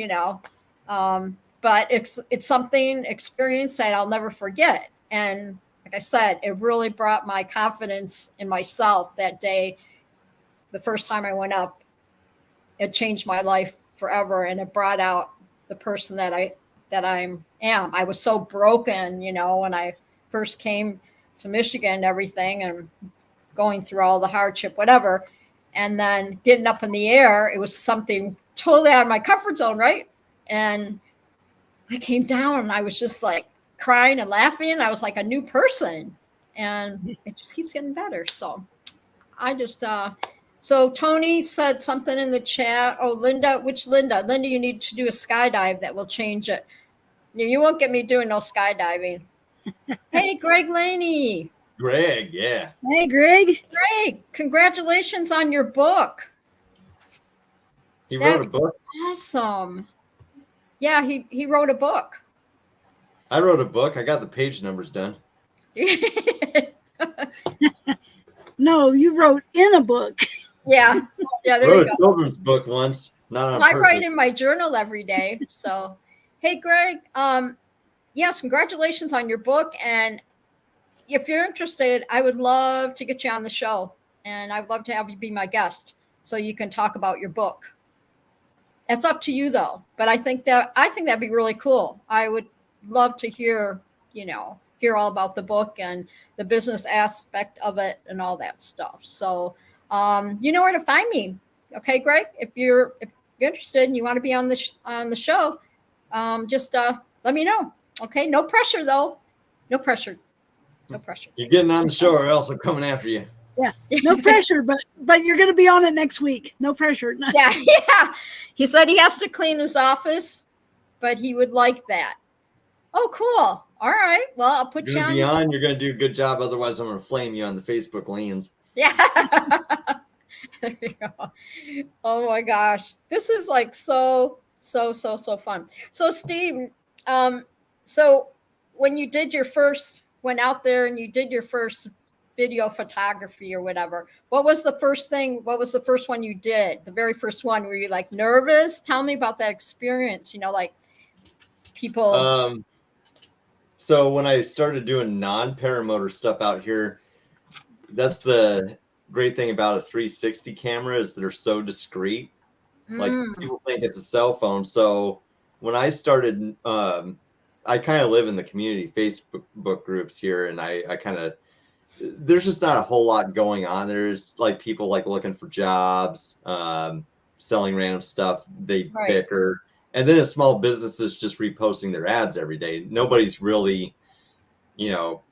but it's something experience that I'll never forget. And like I said, it really brought my confidence in myself that day. The first time I went up, it changed my life forever, and it brought out the person that I am. I was so broken, when I first came to Michigan and everything, and going through all the hardship, whatever. And then getting up in the air, it was something totally out of my comfort zone, right? And I came down and I was just like crying and laughing. I was like a new person, and it just keeps getting better. So I just so Tony said something in the chat. Oh, Linda, which Linda? Linda, you need to do a skydive that will change it. You won't get me doing no skydiving. Hey, Greg Laney. Greg, yeah. Hey, Greg. Greg, congratulations on your book. He wrote a book? Awesome. Yeah, he wrote a book. I wrote a book. I got the page numbers done. No, you wrote in a book. Yeah, there wrote you go. A children's book once. Not on I purpose. write in my journal every day. So, hey, Greg. Yes, congratulations on your book. And if you're interested, I would love to get you on the show, and I would love to have you be my guest so you can talk about your book. It's up to you though, but I think that'd be really cool. I would love to hear all about the book and the business aspect of it and all that stuff. So, you know where to find me. Okay, Greg, if you're interested and you want to be on the show, just let me know. Okay, no pressure though. No pressure. You're getting on the show, or else I'm coming after you. Yeah, no pressure, but you're going to be on it next week. No pressure. Yeah. He said he has to clean his office, but he would like that. Oh, cool. All right. Well, I'll put you on. You're going to do a good job. Otherwise, I'm going to flame you on the Facebook lanes. Yeah. There you go. Oh my gosh, this is like so fun. So Steve, so when you went out there and you did your first video photography or whatever, what was the first one you did? The very first one? Were you like nervous? Tell me about that experience. Like people. So when I started doing non-paramotor stuff out here, that's the great thing about a 360 camera is they're so discreet. Like people think it's a cell phone. So when I started, I kind of live in the community Facebook groups here, and I kind of, there's just not a whole lot going on. There's like people like looking for jobs, selling random stuff. They bicker. And then it's small businesses just reposting their ads every day. Nobody's really,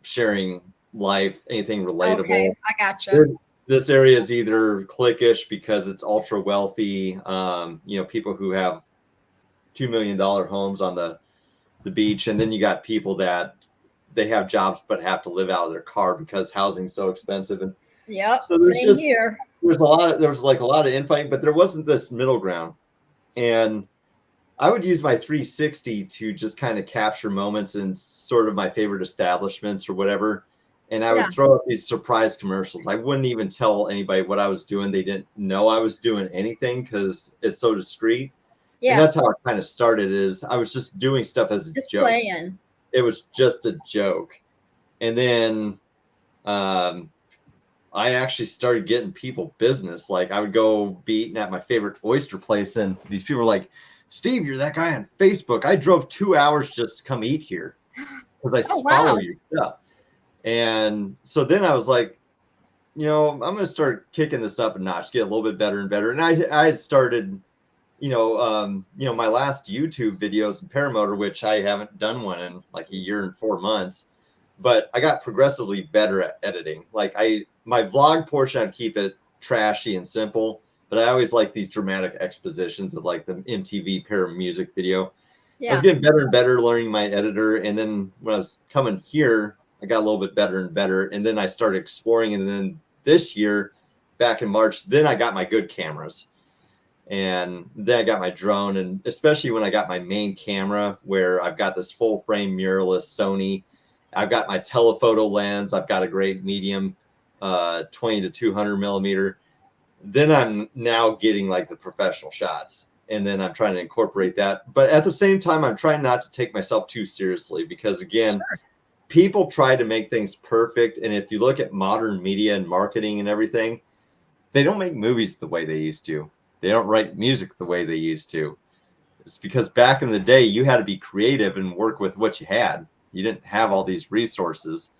sharing life, anything relatable. Okay, I gotcha. This area is either cliquish because it's ultra wealthy, people who have $2 million homes on the beach. And then you got people that they have jobs but have to live out of their car because housing's so expensive. And so there's a lot of infighting, but there wasn't this middle ground. And I would use my 360 to just kind of capture moments in sort of my favorite establishments or whatever. And I would throw up these surprise commercials. I wouldn't even tell anybody what I was doing. They didn't know I was doing anything because it's so discreet. Yeah. And that's how it kind of started, is I was just doing stuff as a joke. Playing. It was just a joke. And then I actually started getting people business. Like I would go be eating at my favorite oyster place, and these people were like, Steve, you're that guy on Facebook. I drove 2 hours just to come eat here because I Oh, follow wow. your stuff. And so then I was like, I'm going to start kicking this up a notch, get a little bit better and better. And I had started, my last YouTube videos in paramotor, which I haven't done one in like a year and 4 months, but I got progressively better at editing. Like my vlog portion, I'd keep it trashy and simple, but I always like these dramatic expositions of like the MTV para music video. I was getting better and better learning my editor. And then when I was coming here, I got a little bit better and better. And then I started exploring. And then this year, back in March, then I got my good cameras. And then I got my drone. And especially when I got my main camera, where I've got this full frame mirrorless Sony, I've got my telephoto lens, I've got a great medium 20 to 200 millimeter. Then I'm now getting like the professional shots. And then I'm trying to incorporate that. But at the same time, I'm trying not to take myself too seriously because, again, people try to make things perfect. And if you look at modern media and marketing and everything, they don't make movies the way they used to. They don't write music the way they used to. It's because back in the day, you had to be creative and work with what you had. You didn't have all these resources.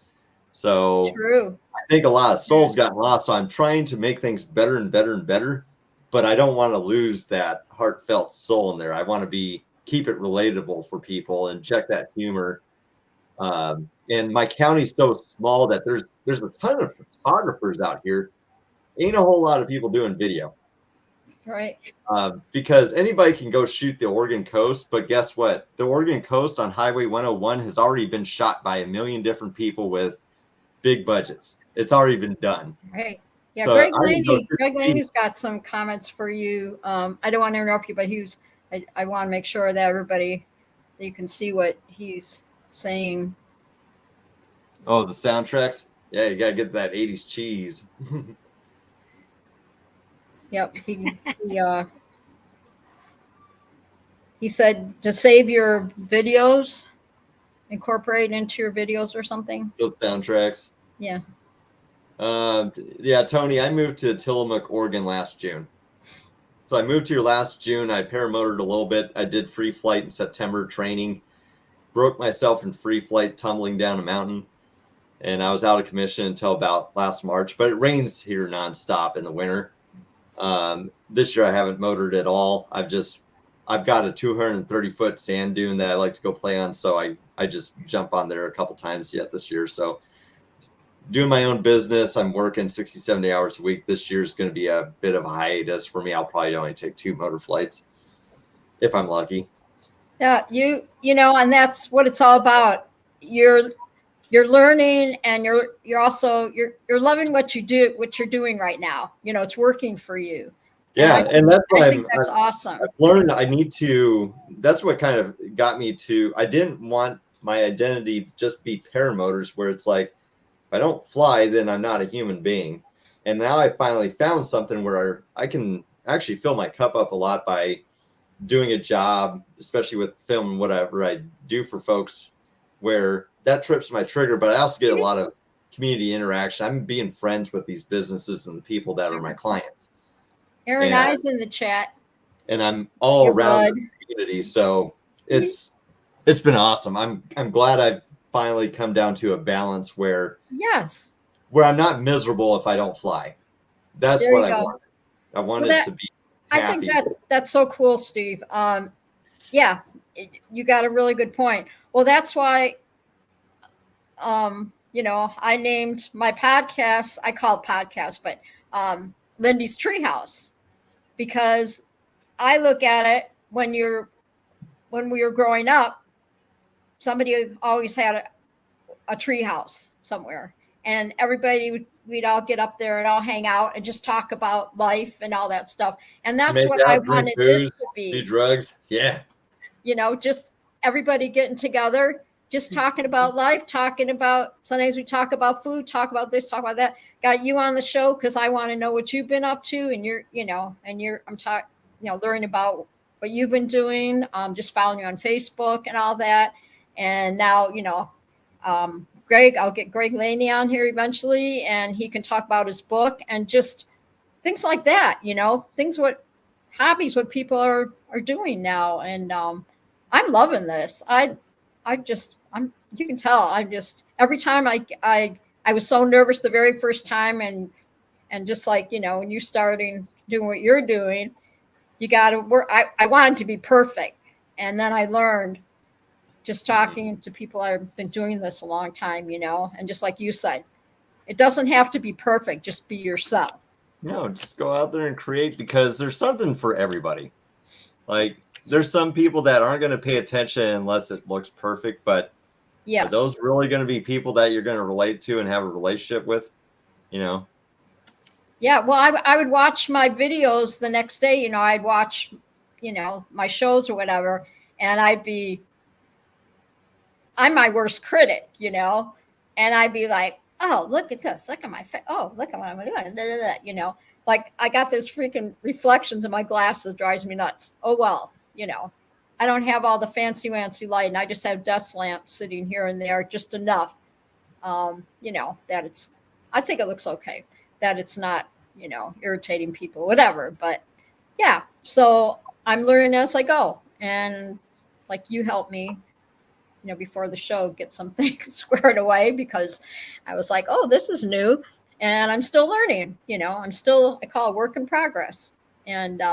So True. I think a lot of souls got lost. So I'm trying to make things better and better and better. But I don't want to lose that heartfelt soul in there. I want to keep it relatable for people and inject that humor. And my county's so small that there's a ton of photographers out here. Ain't a whole lot of people doing video. Right. Because anybody can go shoot the Oregon coast, but guess what? The Oregon coast on Highway 101 has already been shot by a million different people with big budgets. It's already been done. Right. Yeah, So Greg Laney's got some comments for you. I don't want to interrupt you, but I want to make sure that you can see what he's saying. Oh, the soundtracks? Yeah, you got to get that 80s cheese. Yep. He said to save your videos, incorporate into your videos or something. Those soundtracks. Yeah. Yeah, Tony, I moved to Tillamook, Oregon last June. So I moved here last June. I paramotored a little bit. I did free flight in September training, broke myself in free flight tumbling down a mountain, and I was out of commission until about last March. But it rains here nonstop in the winter. This year I haven't motored at all. I've got a 230-foot sand dune that I like to go play on, so I just jump on there a couple times yet this year. So doing my own business, I'm working 60, 70 hours a week. This year is going to be a bit of a hiatus for me. I'll probably only take 2 motor flights if I'm lucky. Yeah, and that's what it's all about. You're learning, and you're also you're loving what you're doing right now. It's working for you. Yeah, and that's what I think that's awesome. I've learned that's what kind of got me to, I didn't want my identity to just be paramotors, where it's like, if I don't fly, then I'm not a human being. And now I finally found something where I can actually fill my cup up a lot by doing a job, especially with film and whatever I do for folks, where that trips my trigger, but I also get a lot of community interaction. I'm being friends with these businesses and the people that are my clients. Aaron I's in the chat. And I'm all around the community. So it's been awesome. I'm glad I've finally come down to a balance where I'm not miserable if I don't fly. That's what I wanted. I wanted to be happy. I think that's so cool, Steve. Yeah, you got a really good point. Well, that's why I named my podcast, I call it podcast, but Lindy's Treehouse, because I look at it when we were growing up, somebody always had a tree house somewhere, and we'd all get up there and all hang out and just talk about life and all that stuff. And that's what I wanted this to be. Do drugs. Yeah. Just everybody getting together, just talking about life, sometimes we talk about food, talk about this, talk about that. Got you on the show because I want to know what you've been up to, and I'm talking, learning about what you've been doing, just following you on Facebook and all that. And now, Greg, I'll get Greg Laney on here eventually, and he can talk about his book and just things like that, things what hobbies what people are doing now, and I'm loving this. I'm you can tell I'm just every time I was so nervous the very first time, and just like when you're starting doing what you're doing, you got to work. I wanted to be perfect, and then I learned just talking to people that have been doing this a long time, and just like you said, it doesn't have to be perfect. Just be yourself. No, just go out there and create, because there's something for everybody. Like, there's some people that aren't going to pay attention unless it looks perfect, but Yes. are those really going to be people that you're going to relate to and have a relationship with? Yeah, well, I would watch my videos the next day. I'd watch, my shows or whatever, and I'm my worst critic, and I'd be like, oh, look at this. Look at my face. Oh, look at what I'm doing. Like I got those freaking reflections in my glasses, drives me nuts. Oh, well, I don't have all the fancy light, and I just have desk lamps sitting here and there, just enough, that I think it looks okay, that it's not, irritating people, whatever. But yeah, so I'm learning as I go. And like you helped me, before the show, get something squared away, because I was like, oh, this is new. And I'm still learning, I call it work in progress. And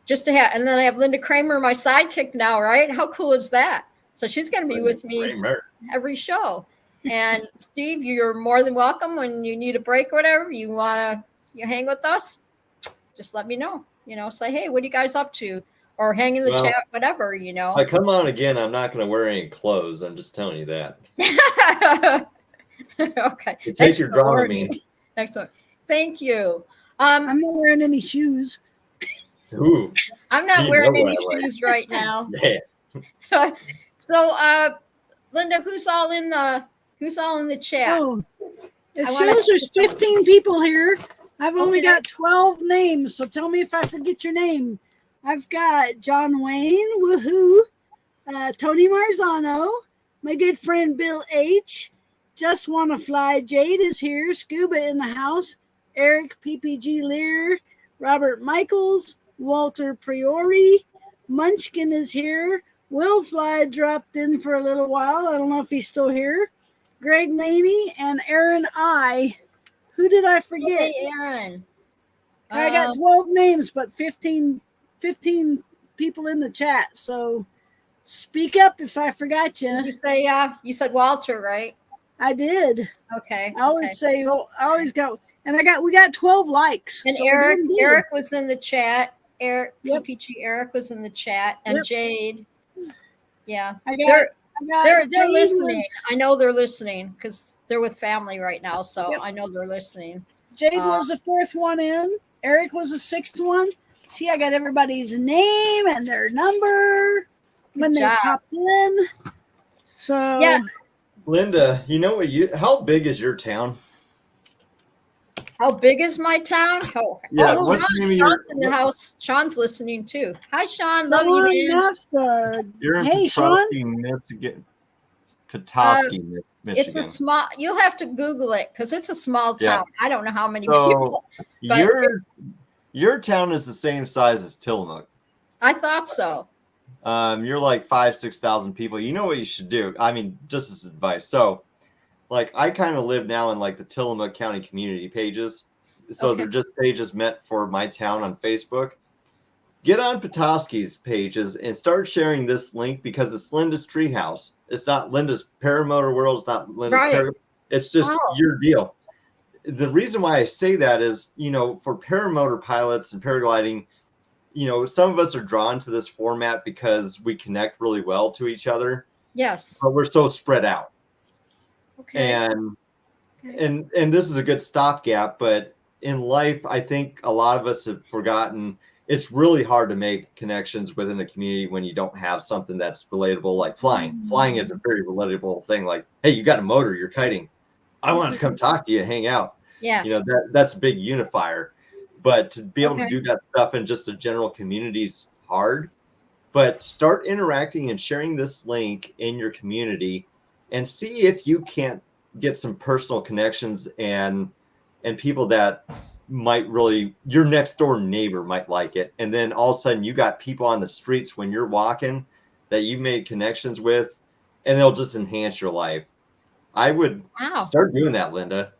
just to have, and then I have Linda Kramer, my sidekick now, right? How cool is that? So she's going to be with me every show. And Steve, you're more than welcome when you need a break or whatever. You want to hang with us? Just let me know. Say, hey, what are you guys up to? Or hang in the chat, whatever. If I come on again, I'm not going to wear any clothes. I'm just telling you that. Okay. You take your Dramamine. Excellent. Thank you. I'm not wearing any shoes. Ooh. I'm not wearing any shoes right now. Yeah. So, Linda, who's all in the chat? Oh, it shows there's 15 people here. I've only got 12 names, so tell me if I forget your name. I've got John Wayne, woohoo, Tony Marzano, my good friend Bill H, Just Wanna Fly, Jade is here, Scuba in the house, Eric PPG Lear, Robert Michaels, Walter Priori, Munchkin is here, Will Fly dropped in for a little while. I don't know if he's still here. Greg Laney and Aaron I. Who did I forget? Hey, Aaron. I got 12 names, but 15 people in the chat. So speak up if I forgot you. Did you say, you said Walter, right? I did. Okay. I always say, I always go. And we got 12 likes. And so Eric was in the chat. Yep. PPG Eric was in the chat. And Jade. Yeah. They're listening. I know they're listening because they're with family right now. So I know they're listening. Jade was the fourth one in. Eric was the sixth one. See, I got everybody's name and their number when they popped in. So yeah. Linda, how big is your town? How big is my town? What's the name of Sean's in the house. Sean's listening too. Hi, Sean. Love you, man. You're in Petoskey, Michigan. Michigan. It's a small. You'll have to Google it because it's a small town. I don't know how many people. But your town is the same size as Tillamook. I thought so. You're like 5,000-6,000 people. You know what you should do? I mean, just as advice. So, like, I kind of live now in like the Tillamook County community pages. So they're just pages meant for my town on Facebook. Get on Petoskey's pages and start sharing this link because it's Linda's Treehouse. It's not Linda's Paramotor World. It's not Linda's It's just your deal. The reason why I say that is, for paramotor pilots and paragliding, some of us are drawn to this format because we connect really well to each other. Yes. But we're so spread out. Okay. And this is a good stopgap, but in life, I think a lot of us have forgotten it's really hard to make connections within a community when you don't have something that's relatable, like flying. Mm-hmm. Flying is a very relatable thing. Like, hey, you got a motor, you're kiting. I want to come talk to you, hang out. Yeah. That's a big unifier. But to be able to do that stuff in just a general community is hard. But start interacting and sharing this link in your community and see if you can't get some personal connections and people that might really, your next door neighbor might like it. And then all of a sudden you got people on the streets when you're walking that you've made connections with, and they'll just enhance your life. I would start doing that, Linda.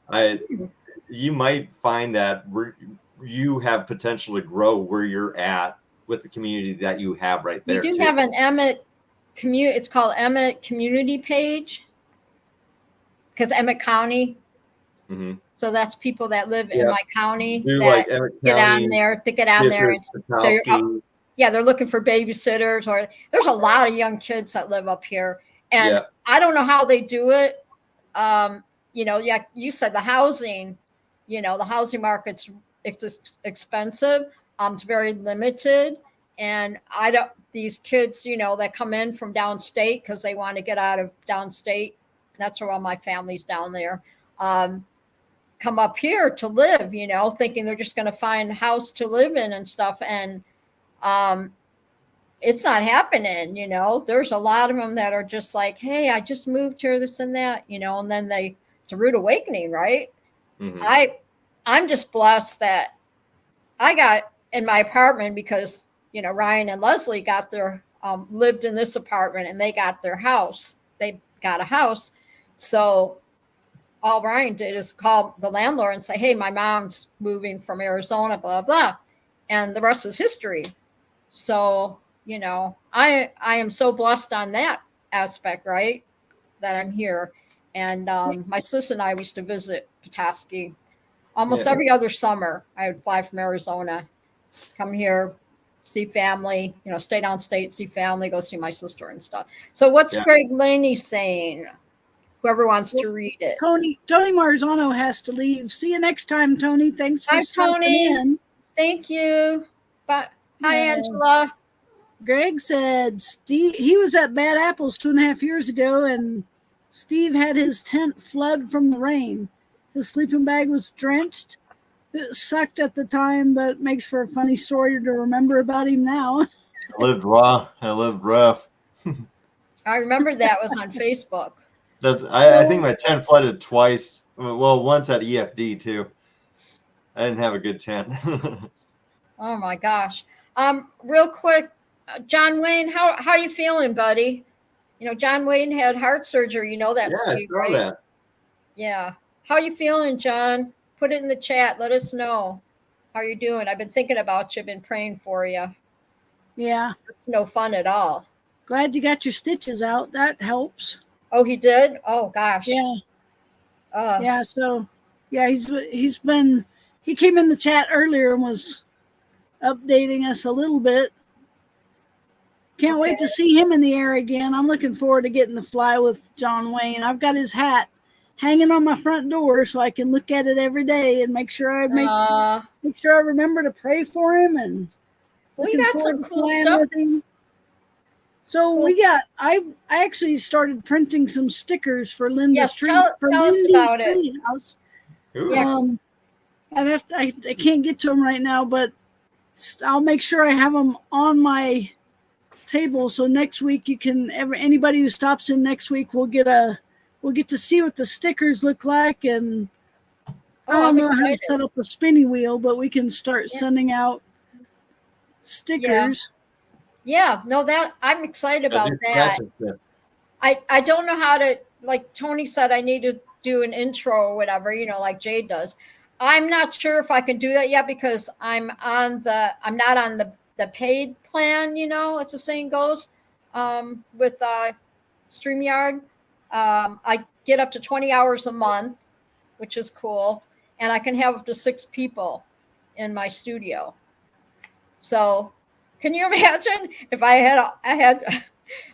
You might find that you have potential to grow where you're at with the community that you have right there. We do have an Emmett community. It's called Emmett Community Page, because Emmett County. Mm-hmm. So that's people that live in my county do that like Emmett get County, on there. They get on there and they're looking for babysitters, or there's a lot of young kids that live up here, and I don't know how they do it. You said the housing, the housing market's expensive. It's very limited. And these kids, that come in from downstate because they want to get out of downstate. That's where all my family's down there. Come up here to live, thinking they're just going to find a house to live in and stuff. And it's not happening, There's a lot of them that are just like, hey, I just moved here, this and that, and then it's a rude awakening, right? Mm-hmm. I'm just blessed that I got in my apartment because, Ryan and Leslie got their, lived in this apartment and they got their house. They got a house. So all Ryan did is call the landlord and say, hey, my mom's moving from Arizona, blah, blah. And the rest is history. So, I am so blessed on that aspect, right? That I'm here. And my sister and I used to visit Petoskey almost every other summer. I would fly from Arizona, come here, see family, stay downstate, see family, go see my sister and stuff. So what's Greg Laney saying? Whoever wants to read it. Tony Marzano has to leave. See you next time, Tony. Thanks for stopping in. Thank you. Bye. Hi, Angela. Greg said Steve, he was at Bad Apples 2.5 years ago, and Steve had his tent flood from the rain. His sleeping bag was drenched. It sucked at the time, but makes for a funny story to remember about him now. I lived raw. I lived rough. I remember that was on Facebook. I think my tent flooded twice. Well, once at EFD too. I didn't have a good tent. Oh my gosh. Real quick, John Wayne, how you feeling, buddy? John Wayne had heart surgery. That, Steve, I saw that. Yeah. How you feeling, John? Put it in the chat. Let us know how you're doing. I've been thinking about you. Been praying for you. Yeah. It's no fun at all. Glad you got your stitches out. That helps. Oh, he did? Oh, gosh. Yeah. Yeah. So, yeah, he came in the chat earlier and was updating us a little bit. Can't wait to see him in the air again. I'm looking forward to getting to fly with John Wayne. I've got his hat hanging on my front door so I can look at it every day and make sure I remember to pray for him, and we got some cool stuff with him. So I actually started printing some stickers for Linda's tell us about Treehouse. I can't get to them right now, but I'll make sure I have them on my table. So next week anybody who stops in next week will get to see what the stickers look like, and I don't know how to set up a spinning wheel, but we can start sending out stickers. Yeah, no, that I'm excited about that. I don't know how to, like Tony said, I need to do an intro or whatever, like Jade does. I'm not sure if I can do that yet because I'm not on the paid plan, as the saying goes, with StreamYard. I get up to 20 hours a month, which is cool. And I can have up to 6 people in my studio. So can you imagine if I had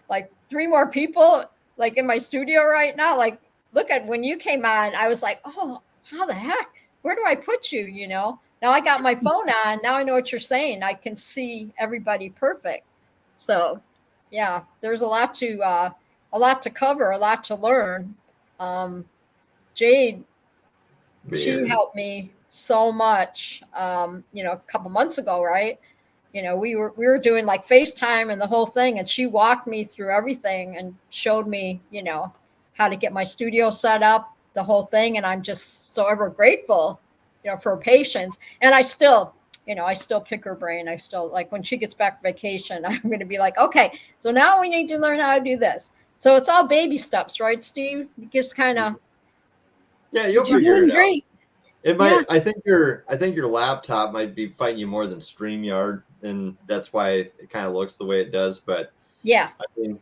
like 3 more people like in my studio right now? Like, look at when you came on, I was like, oh, how the heck? Where do I put you? Now I got my phone on. Now I know what you're saying. I can see everybody perfect. So yeah, there's a lot to cover, a lot to learn. Jade, she helped me so much. A couple months ago, right? We were doing like FaceTime and the whole thing, and she walked me through everything and showed me, how to get my studio set up, the whole thing. And I'm just so ever grateful, for her patience. And I still pick her brain. I still, like, when she gets back from vacation, I'm going to be like, okay, so now we need to learn how to do this. So it's all baby steps, right, Steve? Just kind of. Yeah, you'll You're figure doing it out. great. It might. Yeah. I think your laptop might be fighting you more than StreamYard, and that's why it kind of looks the way it does. But Yeah. I mean,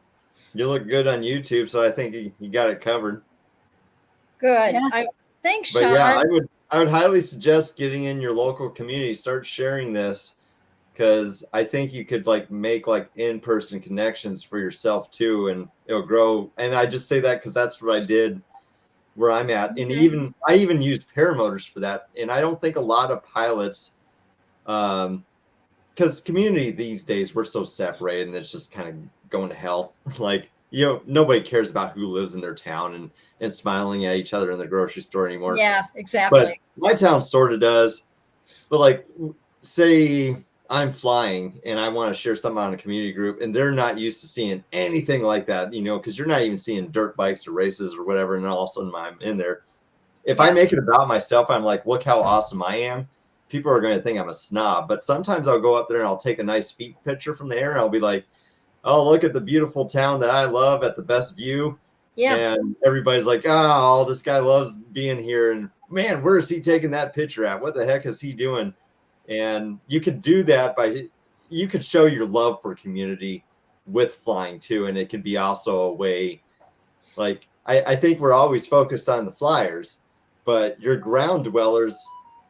you look good on YouTube, so I think you got it covered. Good. Yeah. Thanks, But Sean. yeah, I would highly suggest getting in your local community, start sharing this, because I think you could like make like in-person connections for yourself too, and it'll grow. And I just say that because that's what I did where I'm at. And I even used paramotors for that. And I don't think a lot of pilots, because community these days, we're so separated and it's just kind of going to hell. Like, nobody cares about who lives in their town and smiling at each other in the grocery store anymore. Yeah, exactly. But my town sort of does. But like, say I'm flying and I want to share something on a community group and they're not used to seeing anything like that, because you're not even seeing dirt bikes or races or whatever. And all of a sudden I'm in there. If I make it about myself, I'm like, look how awesome I am. People are going to think I'm a snob. But sometimes I'll go up there and I'll take a nice feet picture from the air. And I'll be like, oh, look at the beautiful town that I love at the best view. Yeah. And everybody's like, oh, this guy loves being here. And man, where is he taking that picture at? What the heck is he doing? And you could do that you could show your love for community with flying too. And it can be also a way, like, I think we're always focused on the flyers, but your ground dwellers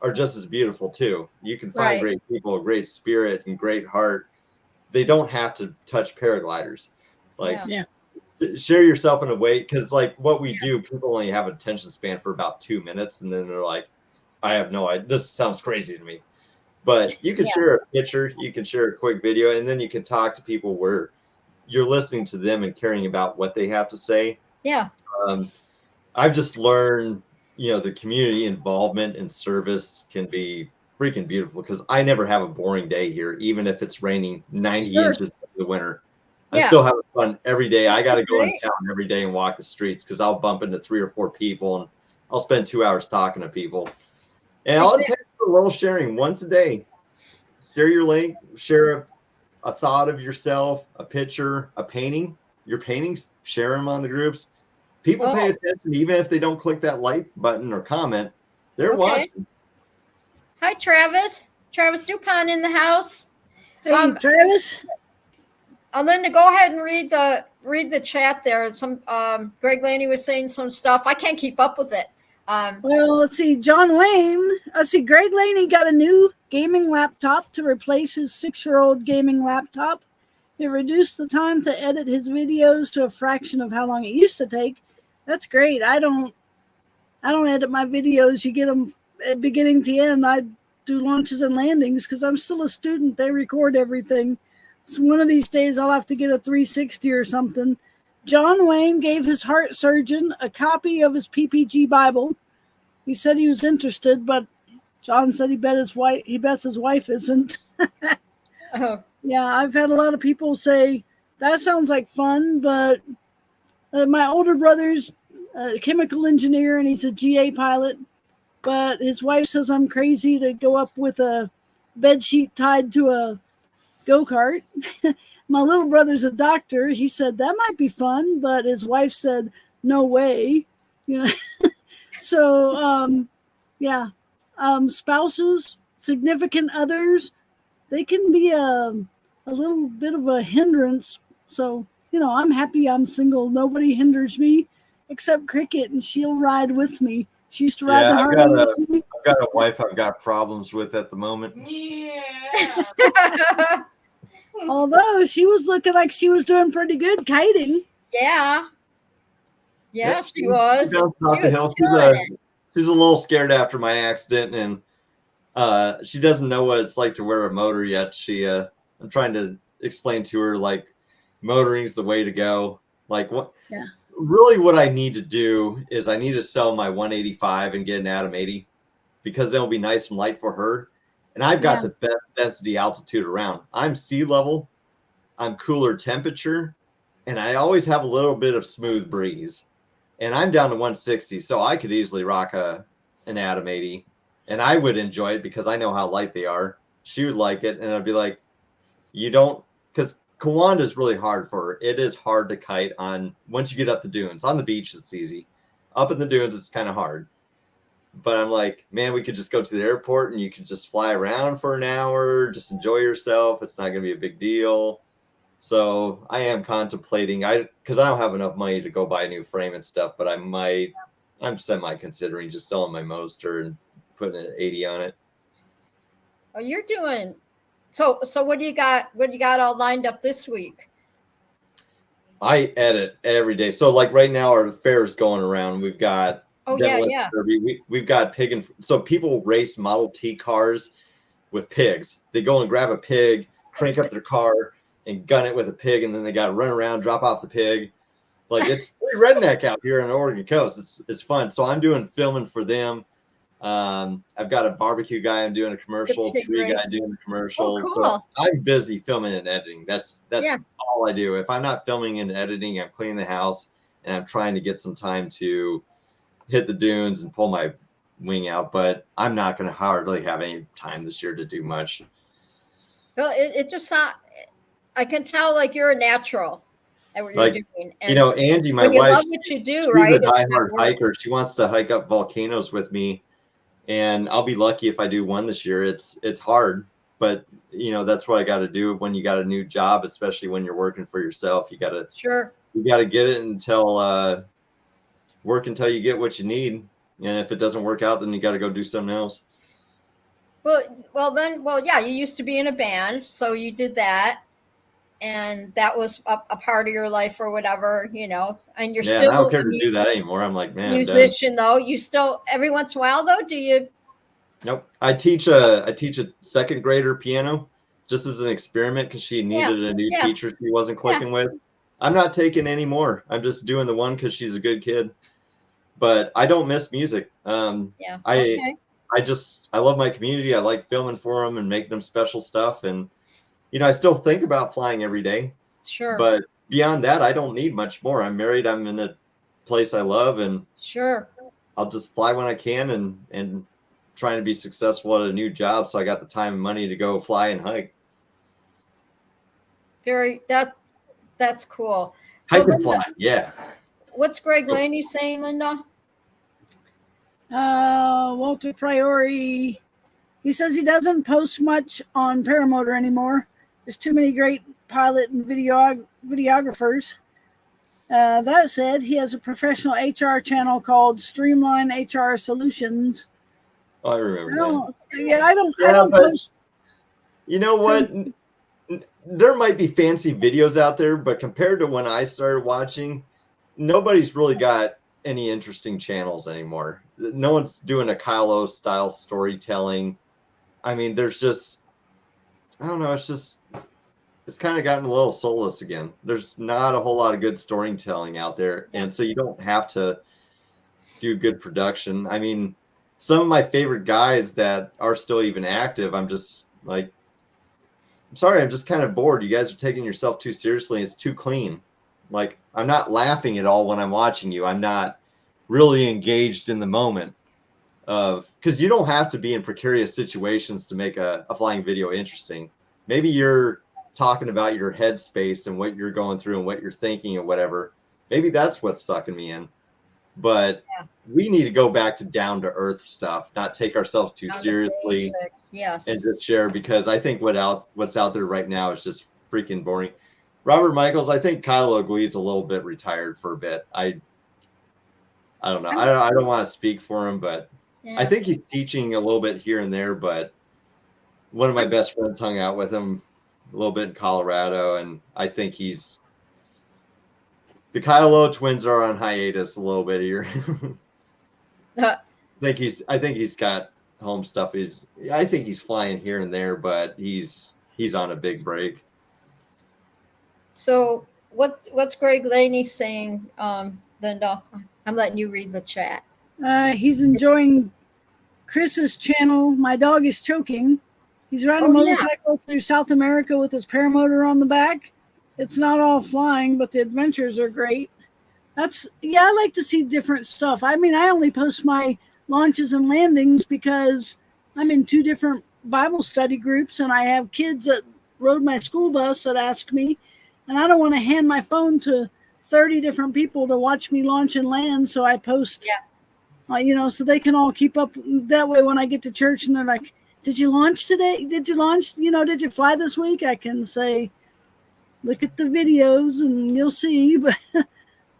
are just as beautiful too. You can find great people, great spirit, and great heart. They don't have to touch paragliders. Like, share yourself in a way, because like what we do, people only have an attention span for about 2 minutes, and then they're like, I have no idea. This sounds crazy to me. But you can share a picture, you can share a quick video, and then you can talk to people where you're listening to them and caring about what they have to say. Yeah. I've just learned, the community involvement and service can be freaking beautiful, because I never have a boring day here, even if it's raining 90 inches in the winter. I still have fun every day. I got to go in town every day and walk the streets, because I'll bump into 3 or 4 people and I'll spend 2 hours talking to people. And all it takes is a little sharing once a day. Share your link, share a thought of yourself, a picture, a painting. Your paintings, share them on the groups. People pay attention, even if they don't click that like button or comment. They're watching. Hi, Travis. Travis Dupont in the house. Hey, Travis. Linda, go ahead and read the chat there. Some Greg Laney was saying some stuff. I can't keep up with it. Well, let's see. John Wayne. Let's see. Greg Laney got a new gaming laptop to replace his 6-year-old gaming laptop. It reduced the time to edit his videos to a fraction of how long it used to take. That's great. I don't edit my videos. You get them at beginning to end. I do launches and landings because I'm still a student. They record everything. So one of these days I'll have to get a 360 or something. John Wayne gave his heart surgeon a copy of his PPG Bible. He said he was interested, but John said he bets his wife isn't. Yeah, I've had a lot of people say, that sounds like fun, but my older brother's a chemical engineer and he's a GA pilot, but his wife says I'm crazy to go up with a bed sheet tied to a go-kart. My little brother's a doctor. He said that might be fun, but his wife said, no way. So, spouses, significant others, they can be a little bit of a hindrance. So, I'm happy I'm single. Nobody hinders me except Cricket, and she'll ride with me. She used to ride the Harley with me. I've got a wife I've got problems with at the moment. Yeah. Although she was looking like she was doing pretty good kiting. Yeah, she was. She bounced off the hill. She's a little scared after my accident, and she doesn't know what it's like to wear a motor yet. I'm trying to explain to her, like, motoring's the way to go. Like, what? Yeah. Really, what I need to do is I need to sell my 185 and get an Atom 80, because it'll be nice and light for her. And I've got the best density altitude around. I'm sea level, I'm cooler temperature, and I always have a little bit of smooth breeze. And I'm down to 160, so I could easily rock an Atom 80. and I would enjoy it because I know how light they are. She would like it, and I'd be like, you don't, because Kawanda is really hard for her. It is hard to kite on once you get up the dunes. On the beach, it's easy. Up in the dunes, it's kind of hard. But I'm like, man, we could just go to the airport and you could just fly around for an hour, just enjoy yourself. It's not going to be a big deal. So I am contemplating, because I don't have enough money to go buy a new frame and stuff, but I'm semi-considering just selling my Moster and putting an 80 on it. Oh, you're doing, so what do you got all lined up this week? I edit every day. So like right now our fair is going around. We've got Derby. We've got pig, and so people race Model T cars with pigs. They go and grab a pig, crank up their car, and gun it with a pig, and then they got to run around, drop off the pig. Like, it's pretty redneck out here on the Oregon coast. It's fun. So I'm doing filming for them. I've got a barbecue guy I'm doing a commercial, tree guy doing a commercial. Oh, cool. So I'm busy filming and editing. That's all I do. If I'm not filming and editing, I'm cleaning the house, and I'm trying to get some time to hit the dunes and pull my wing out. But I'm not going to hardly have any time this year to do much. Well, it just I can tell like you're a natural at what you're doing. And Angie, my wife, love what you do, she's right? a diehard hiker. She wants to hike up volcanoes with me, and I'll be lucky if I do one this year. It's hard, but that's what I got to do when you got a new job, especially when you're working for yourself. You got to get it until work until you get what you need, and if it doesn't work out, then you got to go do something else. Well, yeah, you used to be in a band, so you did that, and that was a part of your life or whatever, and you're still. I don't care to do that anymore. I'm like, man, musician though. You still every once in a while though, do you? Nope. I teach a second grader piano just as an experiment because she needed a new teacher she wasn't clicking with. I'm not taking any more. I'm just doing the one because she's a good kid. But I don't miss music. I love my community. I like filming for them and making them special stuff. And, I still think about flying every day. Sure. But beyond that, I don't need much more. I'm married. I'm in a place I love. And sure, I'll just fly when I can and trying to be successful at a new job. So I got the time and money to go fly and hike. That's cool. Hike and fly. Yeah. What's Greg Laney saying, Linda? Walter Priori, he says he doesn't post much on paramotor anymore. There's too many great pilot and videographers. That said, he has a professional HR channel called Streamline HR Solutions. Oh, I remember that. I don't post. You know what? There might be fancy videos out there, but compared to when I started watching, nobody's really got any interesting channels anymore. No one's doing a Kyle O style storytelling. I mean, there's just, I don't know. It's kind of gotten a little soulless again. There's not a whole lot of good storytelling out there. And so you don't have to do good production. I mean, some of my favorite guys that are still even active, I'm just like, I'm sorry, I'm just kind of bored. You guys are taking yourself too seriously. It's too clean. Like, I'm not laughing at all when I'm watching you. I'm not really engaged in the moment because you don't have to be in precarious situations to make a flying video interesting. Maybe you're talking about your headspace and what you're going through and what you're thinking and whatever. Maybe that's what's sucking me in. But we need to go back to down to earth stuff, not take ourselves too seriously. Yes. And just share, because I think what's out there right now is just freaking boring. Robert Michaels, I think Kyle O'Glee's a little bit retired for a bit. I don't know. I don't want to speak for him, but I think he's teaching a little bit here and there. But one of my best friends hung out with him a little bit in Colorado, and I think the Kyle O twins are on hiatus a little bit here. I think he's got home stuff. I think he's flying here and there, but he's on a big break. So what's Greg Laney saying, Linda? I'm letting you read the chat. He's enjoying Chris's channel. My dog is choking. He's riding a motorcycle through South America with his paramotor on the back. It's not all flying, but the adventures are great. I like to see different stuff. I mean, I only post my launches and landings because I'm in 2 different Bible study groups, and I have kids that rode my school bus that ask me, and I don't want to hand my phone to 30 different people to watch me launch and land. So I post, so they can all keep up. That way, when I get to church and they're like, "Did you launch today? Did you launch? Did you fly this week?" I can say, "Look at the videos and you'll see." But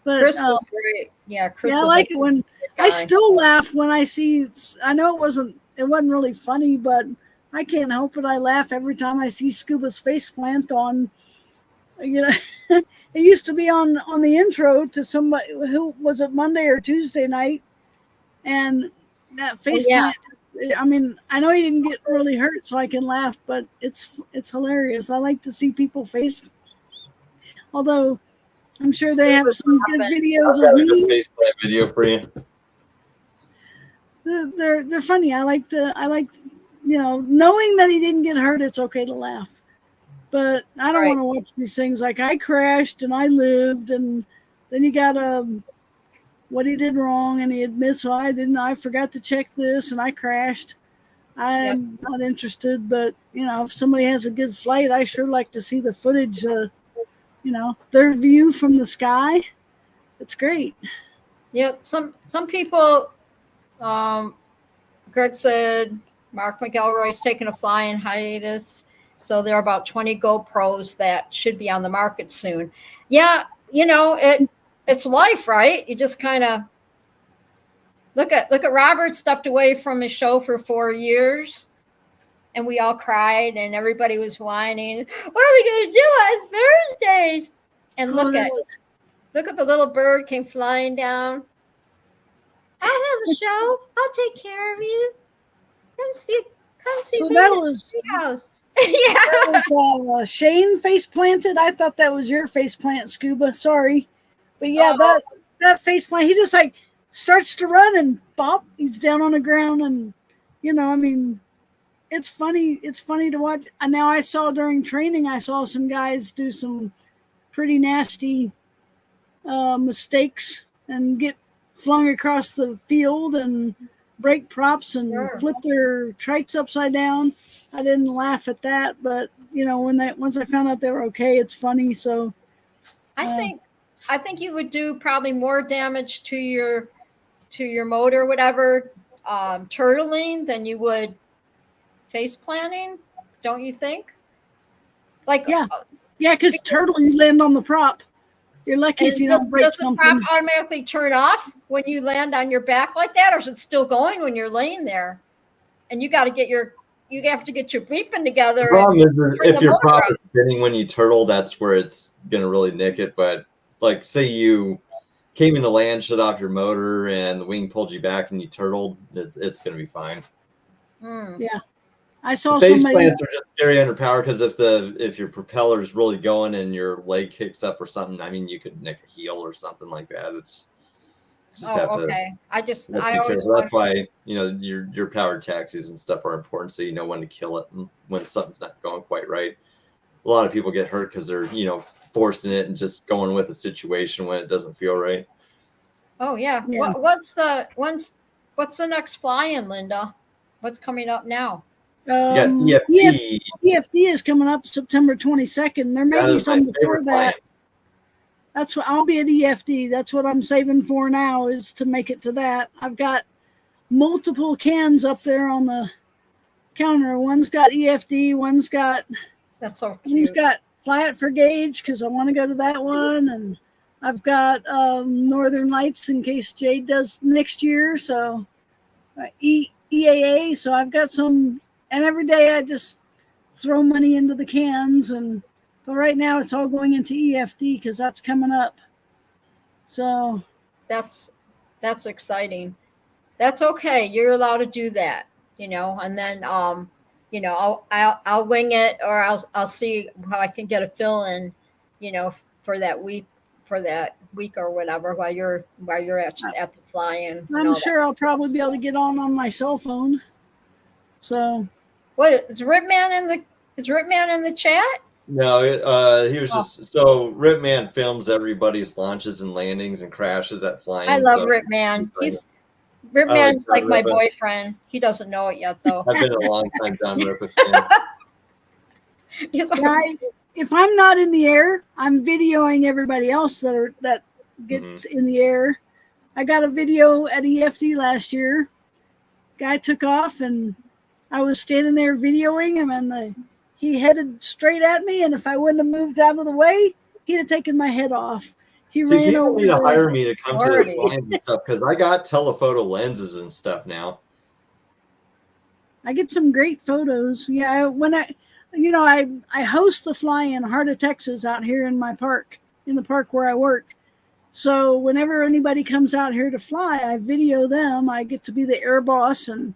Chris is great. Yeah, Chris. Yeah, I is like it when guy. I still laugh when I see. I know it wasn't really funny, but I can't help it. I laugh every time I see Scuba's face plant on. It used to be on the intro to somebody who was it Monday or Tuesday night, and that face plant. I mean, I know he didn't get really hurt, so I can laugh, but it's hilarious. I like to see people face. Although I'm sure they have some good videos of me. A face plant video for you. They're funny. I like knowing that he didn't get hurt. It's okay to laugh, but I don't want to watch these things like I crashed and I lived, and then he got what he did wrong, and he admits, I forgot to check this and I crashed. I'm not interested, but if somebody has a good flight, I sure like to see the footage. Their view from the sky. It's great. Yeah, some people. Greg said Mark McElroy's taking a flying hiatus, so there are about 20 GoPros that should be on the market soon. Yeah, it's life, right? You just kind of look at Robert stepped away from his show for 4 years, and we all cried, and everybody was whining. What are we going to do on Thursdays? And look at the little bird came flying down. I'll have a show. I'll take care of you. Come see so me that at was Treehouse. That was, Shane face planted. I thought that was your face plant, Scuba. Sorry, but yeah, that face plant. He just like starts to run and bop. He's down on the ground, and I mean, it's funny. It's funny to watch. And now I saw during training, I saw some guys do some pretty nasty mistakes and get flung across the field and break props and flip their trikes upside down. I didn't laugh at that, but once I found out they were okay, it's funny. So I think you would do probably more damage to your motor or whatever turtling than you would face planting, don't you think? Like because turtle, you land on the prop. You're lucky if you don't break something. Does the prop automatically turn off when you land on your back like that, or is it still going when you're laying there? And you have to get your bleeping together. The problem is if your prop is spinning when you turtle, that's where it's gonna really nick it. But like, say you came into land, shut off your motor, and the wing pulled you back, and you turtled, it's gonna be fine. Yeah. I saw face plants are just scary under power because if your propeller is really going and your leg kicks up or something, I mean, you could nick a heel or something like that. It's just okay. That's why your powered taxis and stuff are important, so you know when to kill it and when something's not going quite right. A lot of people get hurt because they're forcing it and just going with the situation when it doesn't feel right. Oh yeah. What's the next fly-in, Linda? What's coming up now? EFT. EFT is coming up September 22nd. There may be some before that. That's what I'll be at EFT. That's what I'm saving for now, is to make it to that. I've got multiple cans up there on the counter. One's got EFT. One's got Fly It for Gauge because I want to go to that one, and I've got Northern Lights in case Jade does next year. So EAA. So I've got some. And every day I just throw money into the cans, but right now it's all going into EFT because that's coming up. So that's exciting. That's okay. You're allowed to do that, and then I'll wing it, or I'll see how I can get a fill in, for that week or whatever while you're at the fly-in. I'm sure I'll probably be able to get on my cell phone. So, what is Ripman in the chat? No, he was just so Ripman films everybody's launches and landings and crashes at flying. I love Ripman. Ripman's John like my Ripa. boyfriend. He doesn't know it yet, though. I've been a long time John Ripa fan. He's If I'm not in the air, I'm videoing everybody else that gets in the air. I got a video at EFD last year. Guy took off, and I was standing there videoing him, and he headed straight at me. And if I wouldn't have moved out of the way, he'd have taken my head off. He See, ran people over. need to hire me to come to the Already. flying and stuff because I got telephoto lenses and stuff now. I get some great photos. Yeah, when I host the fly-in Heart of Texas out here in my park, in the park where I work. So whenever anybody comes out here to fly, I video them. I get to be the air boss, and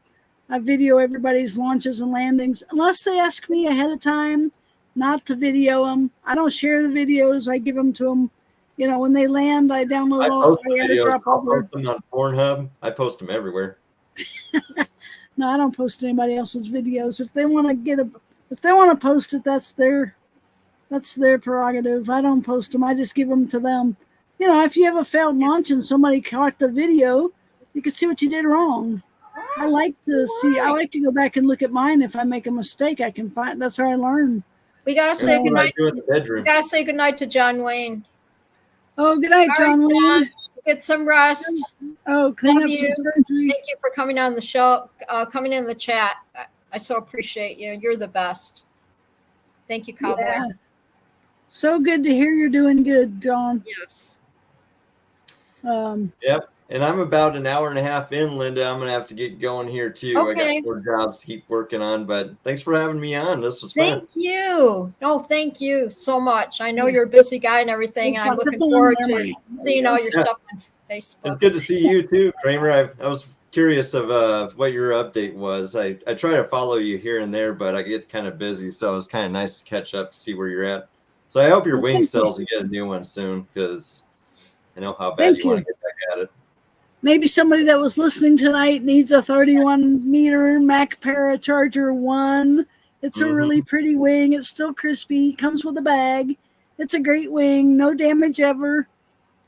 I video everybody's launches and landings. Unless they ask me ahead of time not to video them, I don't share the videos. I give them to them. You know, when they land, I download I all. post I videos. drop I'll over. post them on Pornhub. I post them everywhere. No, I don't post anybody else's videos. If they want to post it, that's their prerogative. I don't post them. I just give them to them. You know, if you have a failed launch and somebody caught the video, you can see what you did wrong. I like to go back and look at mine. If I make a mistake, I can find. That's how I learn. We gotta say That's what I goodnight. do in the bedroom. We gotta say goodnight to John Wayne. Oh, good night, All right, John Wayne. John. Get some rest. Oh, clean Love up you. some surgery. Thank you for coming on the show, coming in the chat. I so appreciate you. You're the best. Thank you, Cowboy. Yeah. So good to hear you're doing good, John. Yes. Yep. And I'm about an hour and a half in, Linda. I'm gonna have to get going here too. Okay. I got 4 jobs to keep working on, but thanks for having me on. This was fun. Thank you. No, thank you so much. I know you're a busy guy and everything, and I'm looking forward to seeing all your stuff on Facebook. It's good to see you too, Kramer. I was curious of what your update was. I try to follow you here and there, but I get kind of busy, so it's kind of nice to catch up to see where you're at. So I hope your wing sells and get a new one soon, because I know how bad you want to get back at it. Maybe somebody that was listening tonight needs a 31 meter Mac Paracharger 1. It's a really pretty wing. It's still crispy. Comes with a bag. It's a great wing. No damage ever.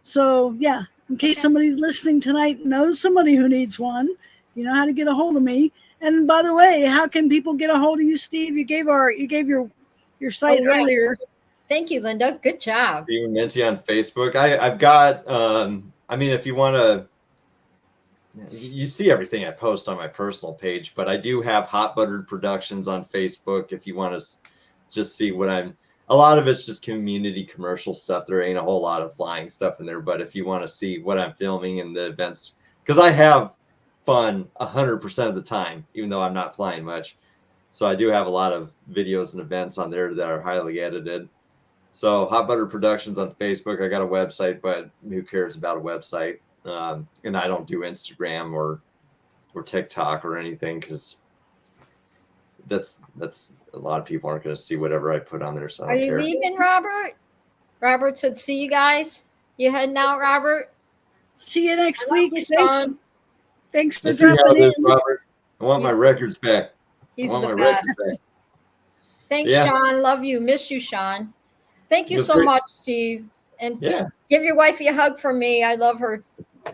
So, yeah, in case somebody's listening tonight and knows somebody who needs one, you know how to get a hold of me. And by the way, how can people get a hold of you, Steve? You gave your site earlier. Thank you, Linda. Good job. Steve Minty on Facebook. I've got, I mean, if you want to, you see everything I post on my personal page, but I do have Hot Buttered Productions on Facebook if you want to just see what a lot of it's just community commercial stuff. There ain't a whole lot of flying stuff in there, but if you want to see what I'm filming and the events, because I have fun 100% of the time, even though I'm not flying much. So I do have a lot of videos and events on there that are highly edited. So Hot Buttered Productions on Facebook. I got a website, but who cares about a website? And I don't do Instagram or TikTok or anything, because that's a lot of people aren't going to see whatever I put on there. So Are you leaving, Robert? Robert said, "See you guys. You heading out, Robert? See you next week. Thanks for dropping dropping in, Robert. I want my records back. He's I want the my best. records back. Thanks, Sean. Love you. Miss you, Sean. Thank you so much, Steve. And give your wifey a hug from me. I love her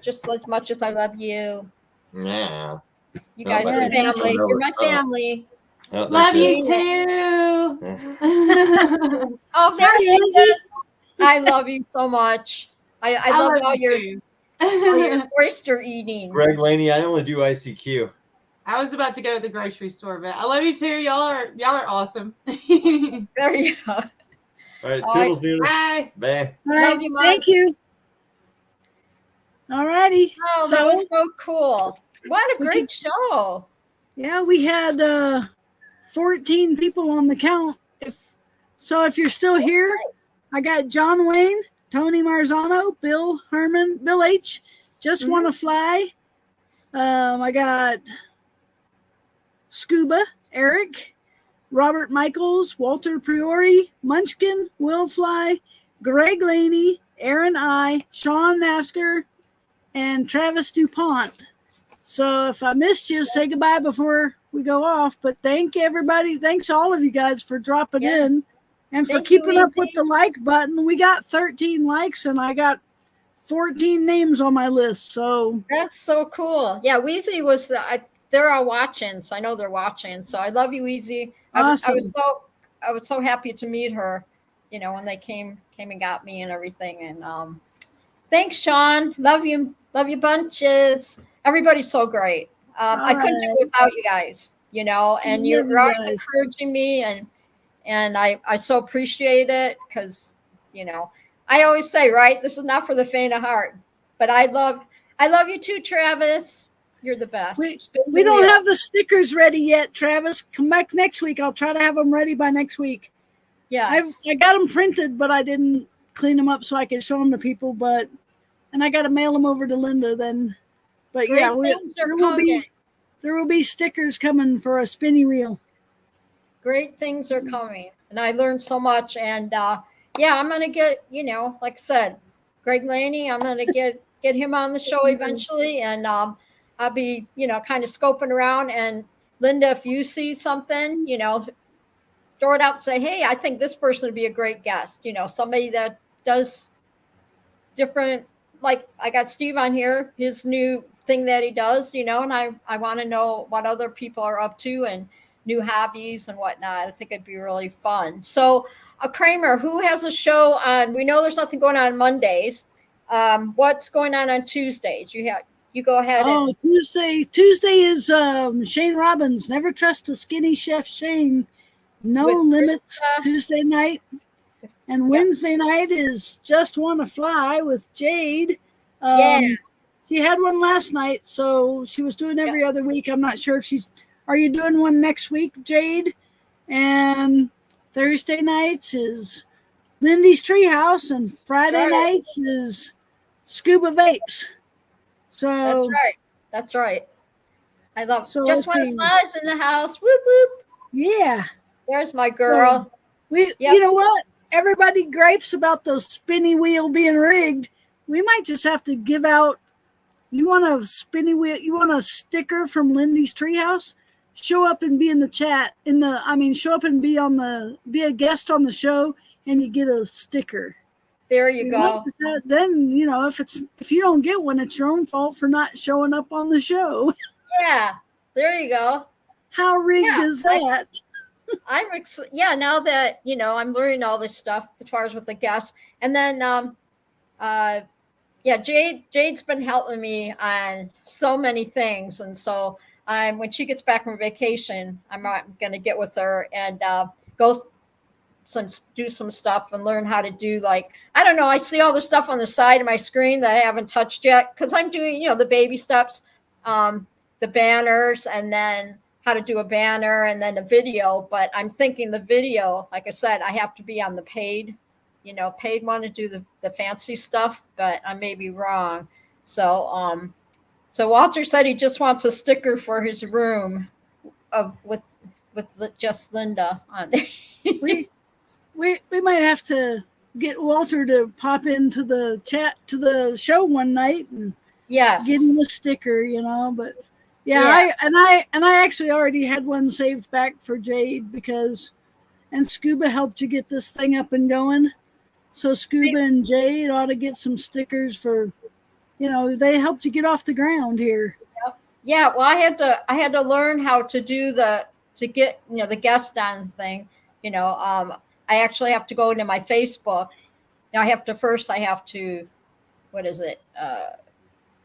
just as much as I love you. Yeah. You guys are family. You're my family. Love you too. Oh, there she is. I love you so much. I love all your oyster eating. Greg Laney, I only do ICQ. I was about to go to the grocery store, but I love you too. Y'all are awesome. There you go. All right, toodles, noodles. Bye. Bye. All right, Love you, Mom. thank you. All righty. Oh, that was so cool. What a great show. Yeah, we had 14 people on the count. If you're still here, I got John Wayne, Tony Marzano, Bill Herman, Bill H. Just Want to Fly. I got Scuba, Eric, Robert Michaels, Walter Priori, Munchkin, Will Fly, Greg Laney, Aaron I, Sean Nasker, and Travis DuPont. So if I missed you, say goodbye before we go off. But thank everybody. Thanks all of you guys for dropping in and for keeping up with the like button. We got 13 likes and I got 14 names on my list. So that's so cool. Yeah, Wheezy was they're all watching, so I know they're watching. So I love you, Wheezy. awesome. I was so happy to meet her, when they came and got me and everything. And thanks, Sean. Love you bunches. Everybody's so great. I couldn't do it without you guys, and you're always encouraging me, and I so appreciate it because, I always say, right, this is not for the faint of heart, but I love you too, Travis. You're the best. We don't have the stickers ready yet, Travis. Come back next week. I'll try to have them ready by next week. Yes. I got them printed, but I didn't clean them up so I could show them to people. And I got to mail them over to Linda then. But Great yeah, there will be stickers coming for a spinny reel. Great things are coming, and I learned so much. And I'm gonna get, like I said, Greg Laney. I'm gonna get him on the show eventually, and I'll be, kind of scoping around. And Linda, if you see something, throw it out and say, hey, I think this person would be a great guest. Somebody that does different. Like I got Steve on here, his new thing that he does, and I want to know what other people are up to and new hobbies and whatnot. I think it'd be really fun. So, Kramer, who has a show on? We know there's nothing going on Mondays. What's going on Tuesdays? You go ahead. Tuesday is Shane Robbins. Never trust a skinny chef, Shane. No limits. Tuesday night. And Wednesday night is Just Want to Fly with Jade. She had one last night, so she was doing every other week. I'm not sure if are you doing one next week, Jade? And Thursday nights is Lindy's Treehouse, and Friday nights is Scuba Vapes. So That's right. I love Just Want to Fly's in the house. Whoop whoop. Yeah. There's my girl. You know what? Everybody gripes about the spinny wheel being rigged. We might just have to give out. You want a spinny wheel? You want a sticker from Lindy's Treehouse? Show up and be in the chat. Show up and be a guest on the show, and you get a sticker. There you go. Then if you don't get one, it's your own fault for not showing up on the show. Yeah, there you go. How rigged is that? Now that I'm learning all this stuff as far as with the guests, and then Jade's been helping me on so many things, and so when she gets back from vacation, I'm going to get with her and do some stuff and learn how to do, like, I don't know, I see all the stuff on the side of my screen that I haven't touched yet because I'm doing the baby steps, the banners, and then how to do a banner and then a video. But I'm thinking the video, like I said, I have to be on the paid one to do the fancy stuff, but I may be wrong. So Walter said he just wants a sticker for his room with just Linda on there. we might have to get Walter to pop into the chat to the show one night and get him a sticker, but I actually already had one saved back for Jade and Scuba helped you get this thing up and going. So Scuba and Jade ought to get some stickers for, they helped you get off the ground here. Yeah. Well, I had to learn how to do to get, the guest on thing, I actually have to go into my Facebook. Now I have to, what is it?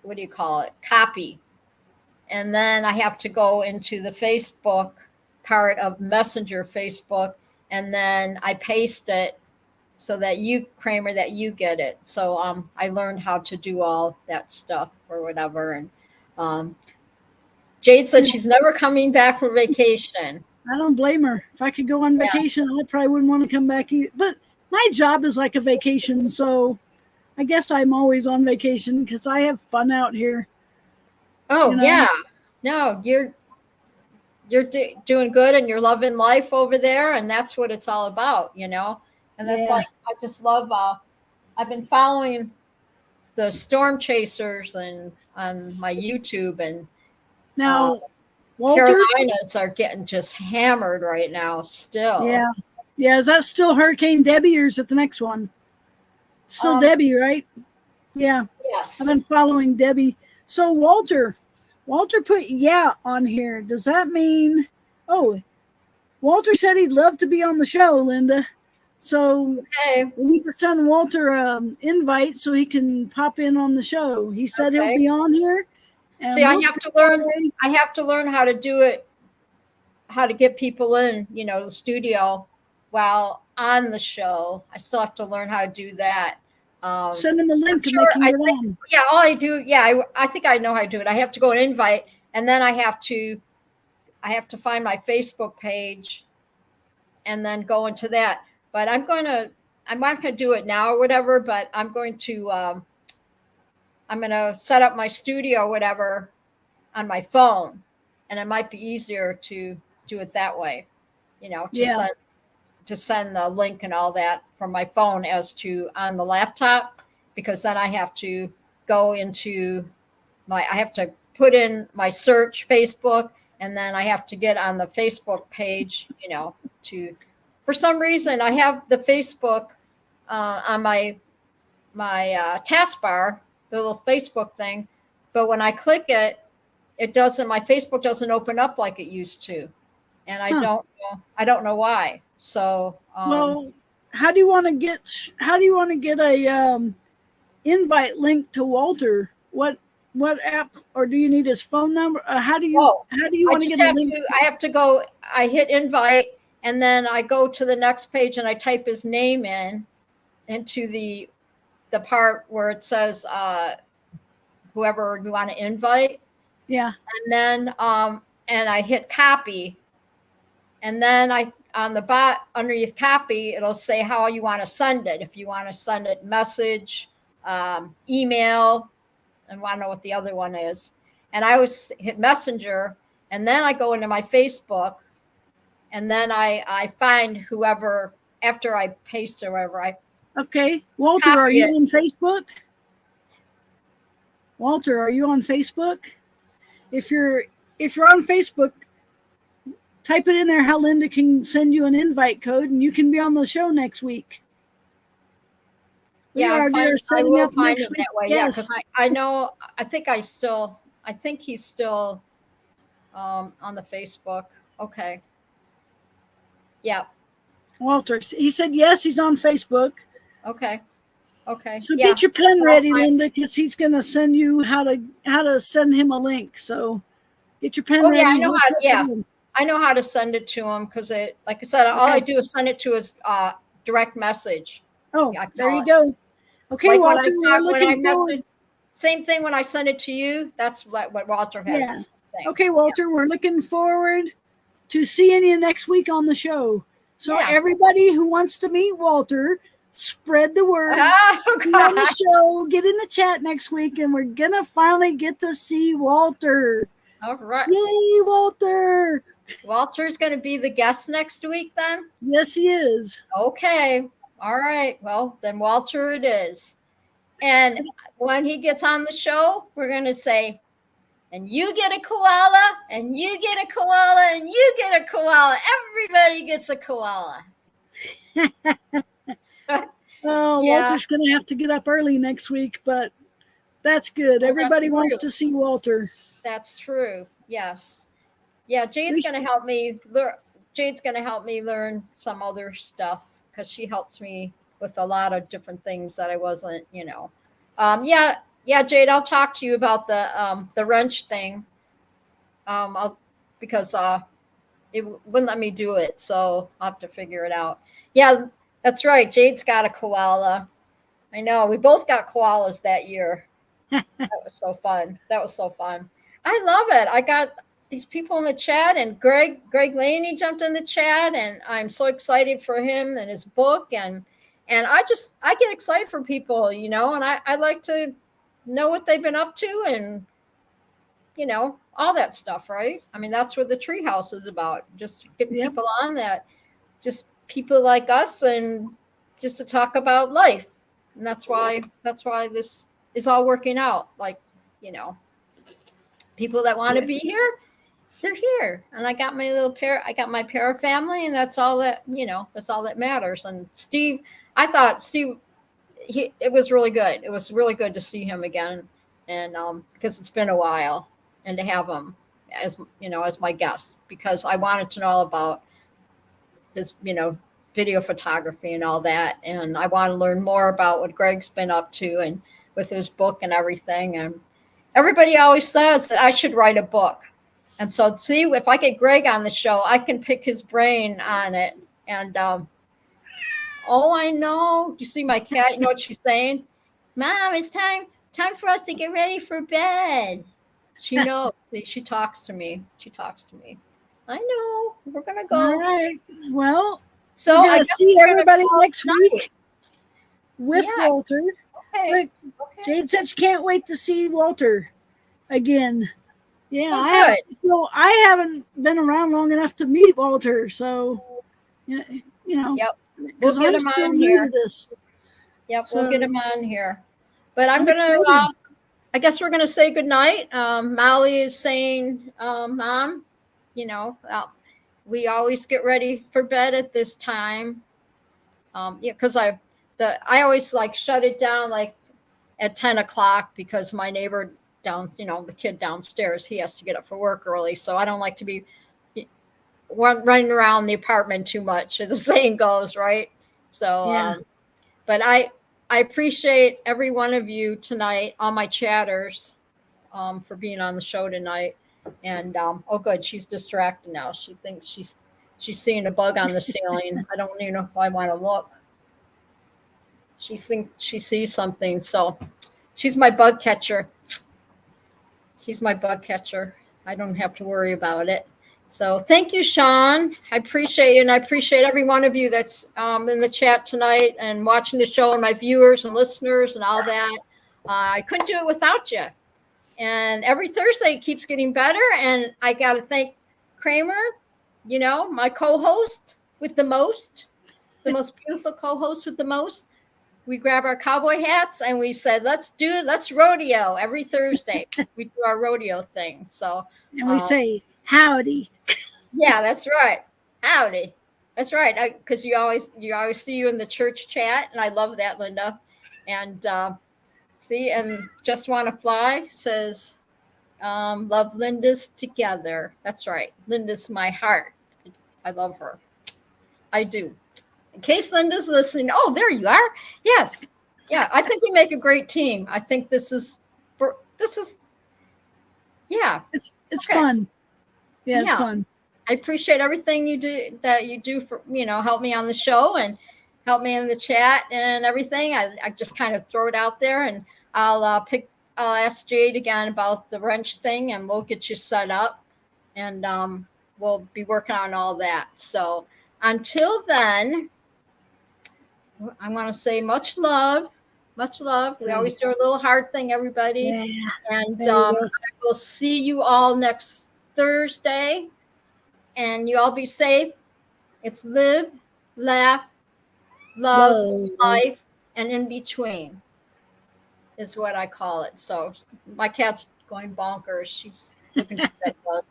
What do you call it? Copy. And then I have to go into the Facebook part of Messenger Facebook, and then I paste it so that Kramer, that you get it. So I learned how to do all that stuff or whatever. And Jade said she's never coming back from vacation. I don't blame her. If I could go on vacation, I probably wouldn't want to come back either. But my job is like a vacation, so I guess I'm always on vacation because I have fun out here. Oh, yeah. No, you're doing good and you're loving life over there, and that's what it's all about, And that's like, I just love, I've been following the storm chasers and on my YouTube, and now Walter, Carolinas are getting just hammered right now still. Yeah. Is that still Hurricane Debbie or is it the next one? Still Debbie, right? Yeah. Yes. I've been following Debbie. So Walter put on here. Does that mean? Oh, Walter said he'd love to be on the show, Linda. So Okay. we need to send Walter invite so he can pop in on the show. He said he'll Okay. be on here. And See, I have to learn how to do it, how to get people in, the studio while on the show. I still have to learn how to do that. Send him a link and sure, they can get on. Yeah, all I do, I think I know how to do it. I have to go and invite, and then I have to find my Facebook page and then go into that. But I'm not gonna do it now or whatever, but I'm going to set up my studio or whatever on my phone, and it might be easier to do it that way, to send the link and all that from my phone as to on the laptop, because then I have to go into I have to put in my search Facebook, and then I have to get on the Facebook page, for some reason I have the Facebook on my taskbar, the little Facebook thing, but when I click it, my Facebook doesn't open up like it used to, and I don't know why. So well, how do you want to get a invite link to Walter? What app, or do you need his phone number? How do you want to get a link? I have to go. I hit invite, and then I go to the next page and I type his name into the part where it says whoever you want to invite. Yeah. And then and I hit copy, and then on the underneath copy, it'll say how you want to send it. If you want to send it message, email, and want to know what the other one is. And I always hit messenger, and then I go into my Facebook, and then I find whoever after I paste or whatever. Okay. Walter, are you on Facebook? Walter, are you on Facebook? If you're on Facebook, type it in there how Linda can send you an invite code, and you can be on the show next week. I will find him that way. Yeah, because I know. I think he's still on the Facebook. Okay. Yeah. Walter, he said yes, he's on Facebook. Okay. So get your pen ready, Linda, because he's going to send you how to send him a link. So get your pen ready. Yeah, I know how to send it to him, because like I said, all I do is send it to his direct message. Oh, there you go. Okay, Walter, same thing when I send it to you. That's what Walter has. Yeah. Okay, Walter, we're looking forward to seeing you next week on the show. So everybody who wants to meet Walter, spread the word. Be on the show, get in the chat next week, and we're going to finally get to see Walter. All right. Yay, Walter. Walter's going to be the guest next week then? Yes, he is. Okay. All right. Well, then Walter it is. And when he gets on the show, we're going to say, and you get a koala, and you get a koala, and you get a koala. Everybody gets a koala. Walter's going to have to get up early next week, but that's good. Everybody wants to see Walter. That's true. Yes. Yeah, Jade's going to help me learn some other stuff, because she helps me with a lot of different things that I wasn't, Jade, I'll talk to you about the wrench thing. Because it wouldn't let me do it, so I'll have to figure it out. Yeah, that's right. Jade's got a koala. I know. We both got koalas that year. That was so fun. I love it. I got these people in the chat, and Greg Laney jumped in the chat, and I'm so excited for him and his book, and I get excited for people, and I like to know what they've been up to, and all that stuff, right? I mean, that's what the Treehouse is about, just getting people on that, just people like us, and just to talk about life. And that's why this is all working out. Like, people that want to be here, they're here. And I got my para family, and that's all that matters. And Steve, I thought Steve, it was really good. It was really good to see him again, and because it's been a while, and to have him as as my guest, because I wanted to know about his video photography and all that, and I want to learn more about what Greg's been up to and with his book and everything. And everybody always says that I should write a book, and so see if I get Greg on the show, I can pick his brain on it. And oh, I know. Do you see my cat? You know what she's saying? Mom, it's time for us to get ready for bed. She knows. She talks to me. I know. We're gonna go. All right. Well, So we're I gonna guess see we're gonna everybody call next it night. week with Yeah. Walter. Okay. Look, Jade said she can't wait to see Walter again. Yeah, Oh, good. I haven't been around long enough to meet Walter, so you know. Yep. 'Cause We'll get I'm him still on new here. to this. Yep, So, we'll get him on here. But I'm I'm gonna. excited. I guess we're gonna say goodnight. Molly is saying, Mom, we always get ready for bed at this time. Yeah, because I always like shut it down like at 10 o'clock because my neighbor down, the kid downstairs, he has to get up for work early. So I don't like to be running around the apartment too much, as the saying goes, right? So, Yeah. but I appreciate every one of you tonight, all my chatters, for being on the show tonight. And oh, good, she's distracted now. She thinks she's seeing a bug on the ceiling. I don't even know if I want to look. She thinks she sees something. So she's my bug catcher. I don't have to worry about it. So thank you, Sean. I appreciate you, and I appreciate every one of you that's in the chat tonight and watching the show, and my viewers and listeners and all that. I couldn't do it without you. And every Thursday it keeps getting better. And I got to thank Kramer, my co-host with the most beautiful co-host with the most. We grab our cowboy hats and we said, let's rodeo every Thursday. We do our rodeo thing. So, And we say, howdy. Yeah, that's right. Howdy. That's right. Because you always see you in the church chat. And I love that, Linda. And see, and Just Want to Fly says, love Linda's together. That's right. Linda's my heart. I love her. I do. In case Linda's listening. Oh, there you are. Yes. Yeah. I think we make a great team. I think this is, yeah. It's Okay. fun. Yeah, it's fun. I appreciate everything you do for, help me on the show and help me in the chat and everything. I just kind of throw it out there, and I'll ask Jade again about the wrench thing, and we'll get you set up, and we'll be working on all that. So until then, I'm going to say much love. We always do a little hard thing, everybody. Yeah. And I will see you all next Thursday. And you all be safe. It's live, laugh, love, life, and in between is what I call it. So my cat's going bonkers. She's looking for that bug.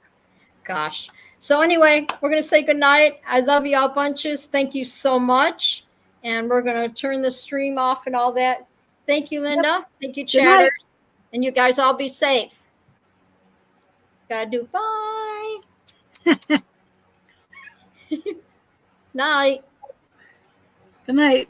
Gosh. So anyway, we're going to say goodnight. I love you all bunches. Thank you so much. And we're going to turn the stream off and all that. Thank you, Linda. Yep. Thank you, chatters. And you guys all be safe. Gotta do bye. Night. Good night.